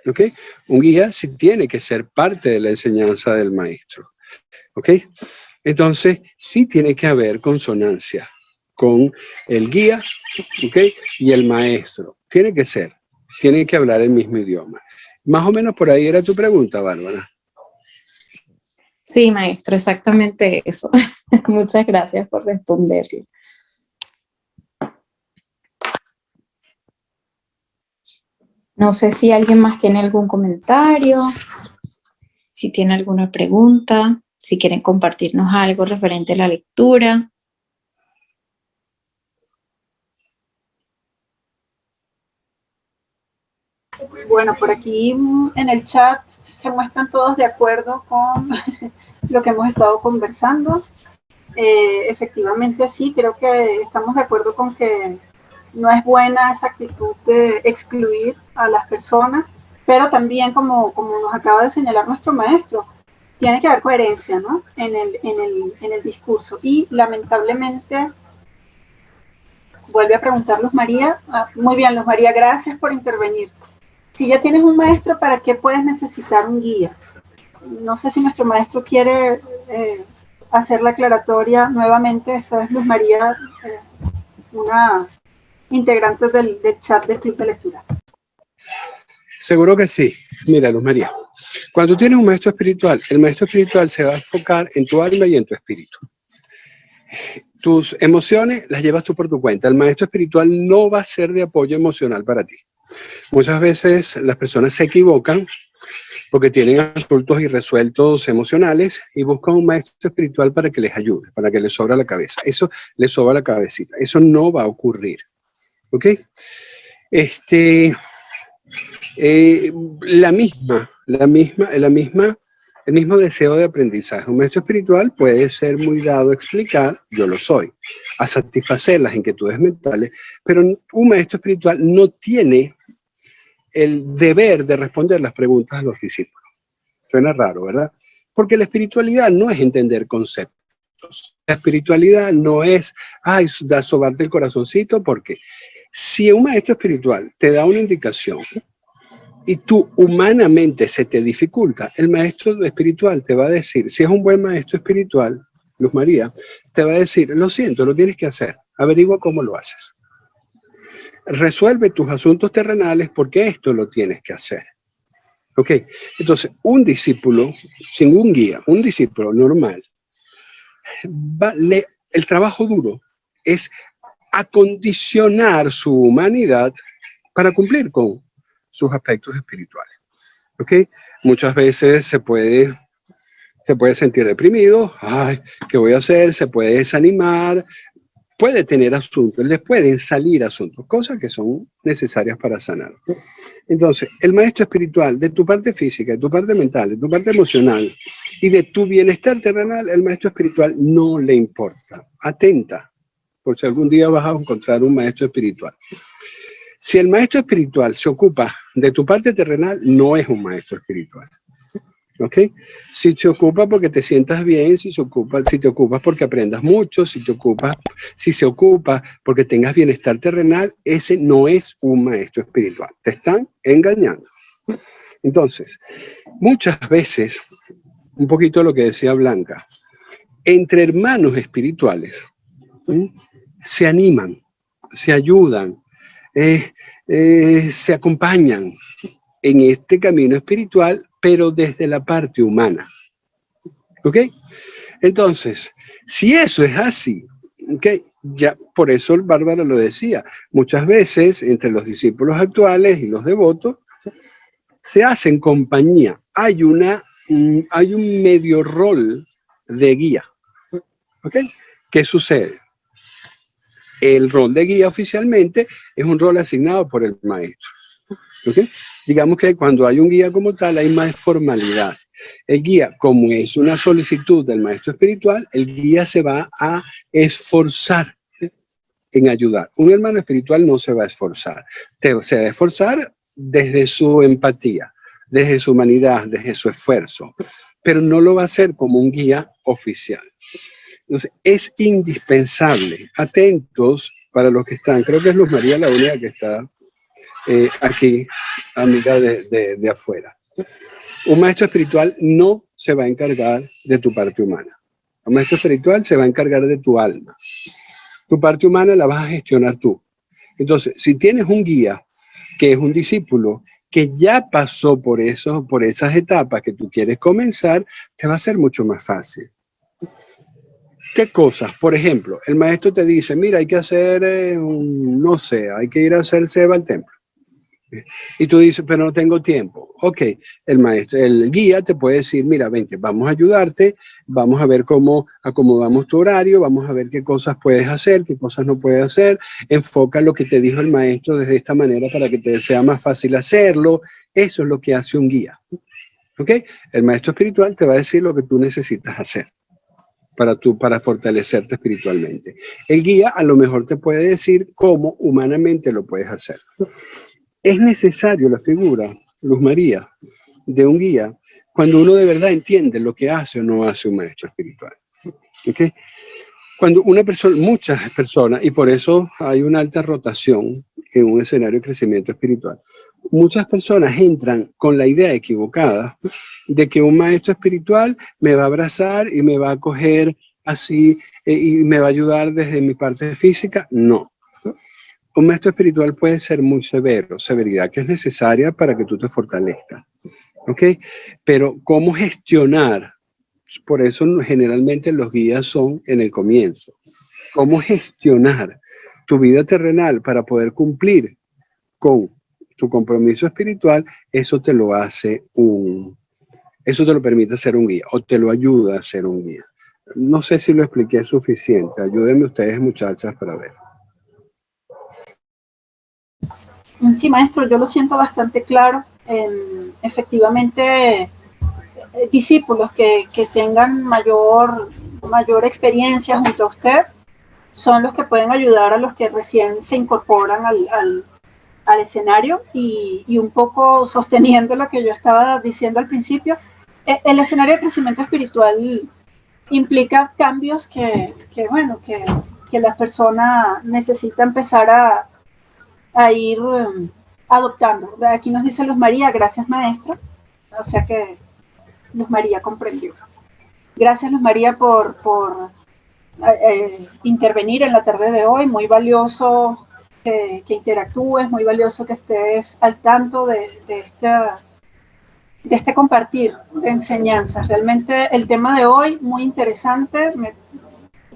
¿Ok? Un guía sí tiene que ser parte de la enseñanza del maestro. ¿Ok? Entonces, sí tiene que haber consonancia con el guía, ¿ok? Y el maestro. Tiene que ser. Tienen que hablar el mismo idioma. Más o menos por ahí era tu pregunta, Bárbara. Sí, maestro, exactamente eso. Muchas gracias por responderlo. No sé si alguien más tiene algún comentario, si tiene alguna pregunta, si quieren compartirnos algo referente a la lectura. Bueno, por aquí en el chat se muestran todos de acuerdo con lo que hemos estado conversando. Efectivamente, sí, creo que estamos de acuerdo con que no es buena esa actitud de excluir a las personas, pero también, como nos acaba de señalar nuestro maestro, tiene que haber coherencia, ¿no? en el discurso. Y lamentablemente, vuelve a preguntar Luz María. Muy bien, Luz María, gracias por intervenir. Si ya tienes un maestro, ¿para qué puedes necesitar un guía? No sé si nuestro maestro quiere hacer la aclaratoria nuevamente. Esta es Luz María, una integrante del chat del Club de Lectura. Seguro que sí. Mira, Luz María, cuando tienes un maestro espiritual, el maestro espiritual se va a enfocar en tu alma y en tu espíritu. Tus emociones las llevas tú por tu cuenta. El maestro espiritual no va a ser de apoyo emocional para ti. Muchas veces las personas se equivocan porque tienen asuntos irresueltos emocionales y buscan un maestro espiritual para que les ayude, para que les sobra la cabeza. Eso les sobra la cabecita. Eso no va a ocurrir. ¿Ok? El mismo deseo de aprendizaje. Un maestro espiritual puede ser muy dado a explicar, yo lo soy, a satisfacer las inquietudes mentales, pero un maestro espiritual no tiene el deber de responder las preguntas a los discípulos. Suena raro, ¿verdad? Porque la espiritualidad no es entender conceptos. La espiritualidad no es, sobarte el corazoncito, porque si un maestro espiritual te da una indicación y tú humanamente se te dificulta, el maestro espiritual te va a decir, si es un buen maestro espiritual, Luz María, te va a decir, lo siento, lo tienes que hacer, averigua cómo lo haces. Resuelve tus asuntos terrenales porque esto lo tienes que hacer. ¿Ok? Entonces, un discípulo sin un guía, un discípulo normal, el trabajo duro es acondicionar su humanidad para cumplir con sus aspectos espirituales. ¿Ok? Muchas veces se puede sentir deprimido. Ay, ¿qué voy a hacer? Se puede desanimar. Puede tener asuntos, les pueden salir asuntos, cosas que son necesarias para sanar. Entonces, el maestro espiritual, de tu parte física, de tu parte mental, de tu parte emocional y de tu bienestar terrenal, el maestro espiritual no le importa. Atenta, por si algún día vas a encontrar un maestro espiritual. Si el maestro espiritual se ocupa de tu parte terrenal, no es un maestro espiritual. ¿Ok? Si se ocupa porque te sientas bien, si te ocupas porque aprendas mucho, si se ocupa porque tengas bienestar terrenal, ese no es un maestro espiritual. Te están engañando. Entonces, muchas veces, un poquito lo que decía Blanca, entre hermanos espirituales, se animan, se ayudan, se acompañan en este camino espiritual, pero desde la parte humana. ¿Ok? Entonces, si eso es así, ¿okay? Ya, por eso el Bárbara lo decía, muchas veces entre los discípulos actuales y los devotos se hacen compañía. Hay un medio rol de guía. ¿Okay? ¿Qué sucede? El rol de guía oficialmente es un rol asignado por el maestro. ¿Okay? Digamos que cuando hay un guía como tal hay más formalidad. El guía, como es una solicitud del maestro espiritual, el guía se va a esforzar en ayudar. Un hermano espiritual no se va a esforzar. Se va a esforzar desde su empatía, desde su humanidad, desde su esfuerzo, pero no lo va a hacer como un guía oficial. Entonces, es indispensable, atentos para los que están, creo que es Luz María la única que está aquí, amiga de afuera. Un maestro espiritual no se va a encargar de tu parte humana. Un maestro espiritual se va a encargar de tu alma. Tu parte humana la vas a gestionar tú. Entonces, si tienes un guía que es un discípulo que ya pasó por esas etapas que tú quieres comenzar, te va a ser mucho más fácil. ¿Qué cosas? Por ejemplo, el maestro te dice, mira, hay que hacer, no sé, hay que ir a hacer ceba al templo. Y tú dices, pero no tengo tiempo. Ok, el guía te puede decir, mira, vente, vamos a ayudarte, vamos a ver cómo acomodamos tu horario, vamos a ver qué cosas puedes hacer, qué cosas no puedes hacer, enfoca lo que te dijo el maestro desde esta manera para que te sea más fácil hacerlo. Eso es lo que hace un guía. Ok, el maestro espiritual te va a decir lo que tú necesitas hacer para fortalecerte espiritualmente. El guía a lo mejor te puede decir cómo humanamente lo puedes hacer. Es necesario la figura, Luz María, de un guía cuando uno de verdad entiende lo que hace o no hace un maestro espiritual. ¿Okay? Cuando muchas personas, y por eso hay una alta rotación en un escenario de crecimiento espiritual, muchas personas entran con la idea equivocada de que un maestro espiritual me va a abrazar y me va a acoger así y me va a ayudar desde mi parte física. No. Un maestro espiritual puede ser muy severo, severidad que es necesaria para que tú te fortalezcas. ¿Ok? Pero ¿cómo gestionar? Por eso generalmente los guías son en el comienzo. ¿Cómo gestionar tu vida terrenal para poder cumplir con tu compromiso espiritual? Eso te lo permite ser un guía o te lo ayuda a ser un guía. No sé si lo expliqué suficiente. Ayúdenme ustedes, muchachas, para ver. Sí, maestro, yo lo siento bastante claro. Efectivamente, discípulos que tengan mayor experiencia junto a usted son los que pueden ayudar a los que recién se incorporan al escenario y un poco sosteniendo lo que yo estaba diciendo al principio. El escenario de crecimiento espiritual implica cambios que la persona necesita empezar a ir adoptando. Aquí nos dice Luz María, gracias maestro, o sea que Luz María comprendió. Gracias Luz María por intervenir en la tarde de hoy, muy valioso que interactúes, muy valioso que estés al tanto de este compartir de enseñanzas. Realmente el tema de hoy muy interesante,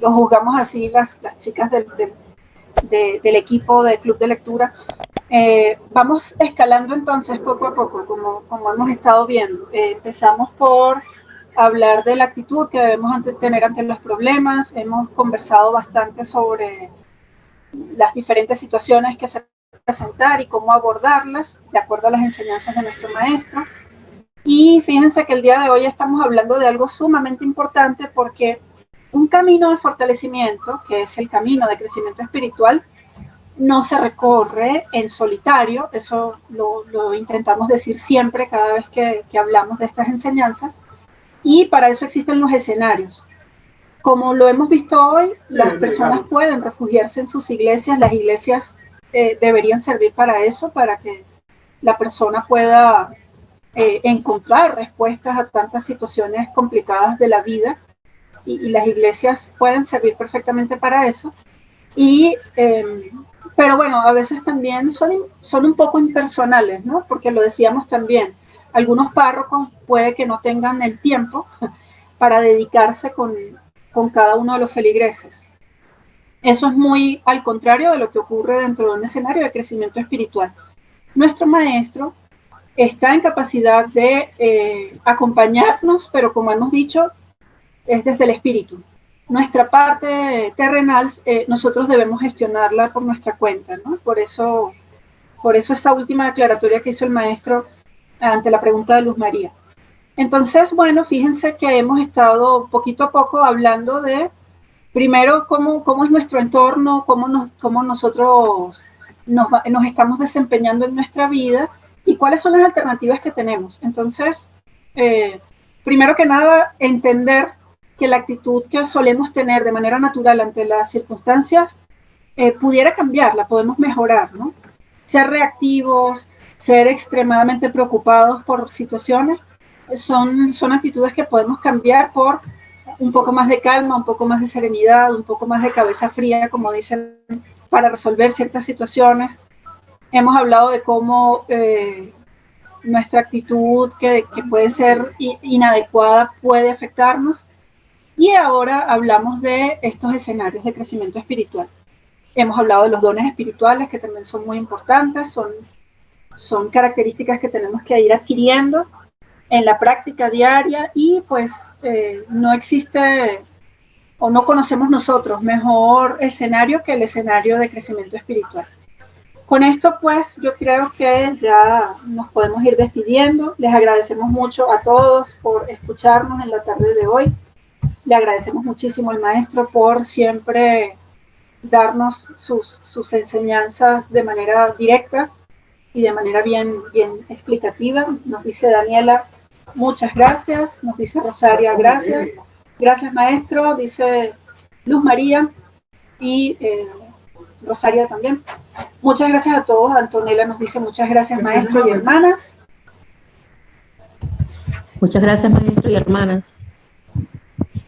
lo juzgamos así las chicas del equipo de Club de Lectura. Vamos escalando entonces poco a poco, como hemos estado viendo. Empezamos por hablar de la actitud que debemos tener ante los problemas. Hemos conversado bastante sobre las diferentes situaciones que se pueden presentar y cómo abordarlas de acuerdo a las enseñanzas de nuestro maestro. Y fíjense que el día de hoy estamos hablando de algo sumamente importante porque un camino de fortalecimiento, que es el camino de crecimiento espiritual, no se recorre en solitario. Eso lo intentamos decir siempre cada vez que hablamos de estas enseñanzas, y para eso existen los escenarios. Como lo hemos visto hoy, las personas pueden refugiarse en sus iglesias. Las iglesias deberían servir para eso, para que la persona pueda encontrar respuestas a tantas situaciones complicadas de la vida, y las iglesias pueden servir perfectamente para eso. Pero bueno, a veces también son un poco impersonales, ¿no? Porque lo decíamos también, algunos párrocos puede que no tengan el tiempo para dedicarse con cada uno de los feligreses. Eso es muy al contrario de lo que ocurre dentro de un escenario de crecimiento espiritual. Nuestro maestro está en capacidad de acompañarnos, pero como hemos dicho, es desde el espíritu. Nuestra parte terrenal, nosotros debemos gestionarla por nuestra cuenta, ¿no? Por eso esa última aclaratoria que hizo el maestro ante la pregunta de Luz María. Entonces, bueno, fíjense que hemos estado poquito a poco hablando de, primero, cómo es nuestro entorno, cómo nosotros nos estamos desempeñando en nuestra vida y cuáles son las alternativas que tenemos. Entonces, primero que nada, entender que la actitud que solemos tener de manera natural ante las circunstancias pudiera cambiar, la podemos mejorar, ¿no? Ser reactivos, ser extremadamente preocupados por situaciones, son actitudes que podemos cambiar por un poco más de calma, un poco más de serenidad, un poco más de cabeza fría, como dicen, para resolver ciertas situaciones. Hemos hablado de cómo nuestra actitud, que puede ser inadecuada, puede afectarnos. Y ahora hablamos de estos escenarios de crecimiento espiritual. Hemos hablado de los dones espirituales, que también son muy importantes, son características que tenemos que ir adquiriendo en la práctica diaria y pues no existe o no conocemos nosotros mejor escenario que el escenario de crecimiento espiritual. Con esto pues yo creo que ya nos podemos ir despidiendo. Les agradecemos mucho a todos por escucharnos en la tarde de hoy. Le agradecemos muchísimo al maestro por siempre darnos sus enseñanzas de manera directa y de manera bien explicativa. Nos dice Daniela, muchas gracias. Nos dice Rosaria, gracias. Gracias, maestro. Dice Luz María y Rosaria también. Muchas gracias a todos. Antonella nos dice muchas gracias, maestro y hermanas. Muchas gracias, maestro y hermanas.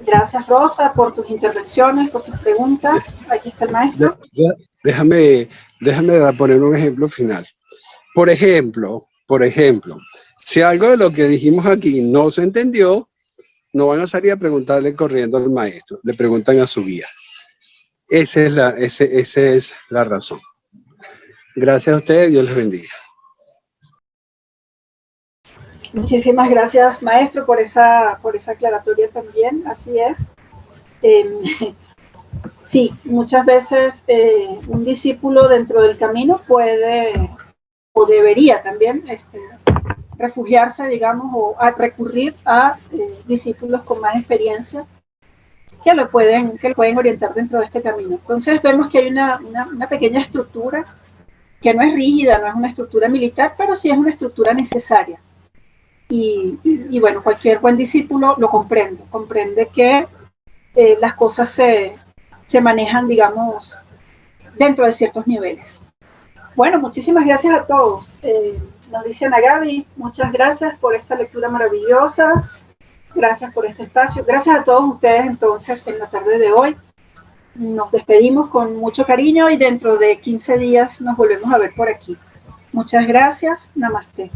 Gracias, Rosa, por tus intervenciones, por tus preguntas. Aquí está el maestro. Déjame poner un ejemplo final. Por ejemplo, si algo de lo que dijimos aquí no se entendió, no van a salir a preguntarle corriendo al maestro, le preguntan a su guía. Esa es la razón. Gracias a ustedes, Dios les bendiga. Muchísimas gracias, maestro, por esa aclaratoria también, así es. Sí, muchas veces un discípulo dentro del camino puede o debería también refugiarse, digamos, o recurrir a discípulos con más experiencia que lo pueden orientar dentro de este camino. Entonces vemos que hay una pequeña estructura que no es rígida, no es una estructura militar, pero sí es una estructura necesaria. Y bueno, cualquier buen discípulo lo comprende que las cosas se manejan, digamos, dentro de ciertos niveles. Bueno, muchísimas gracias a todos. Nos dice Ana Gaby, muchas gracias por esta lectura maravillosa, gracias por este espacio, gracias a todos ustedes entonces en la tarde de hoy. Nos despedimos con mucho cariño y dentro de 15 días nos volvemos a ver por aquí. Muchas gracias, namaste.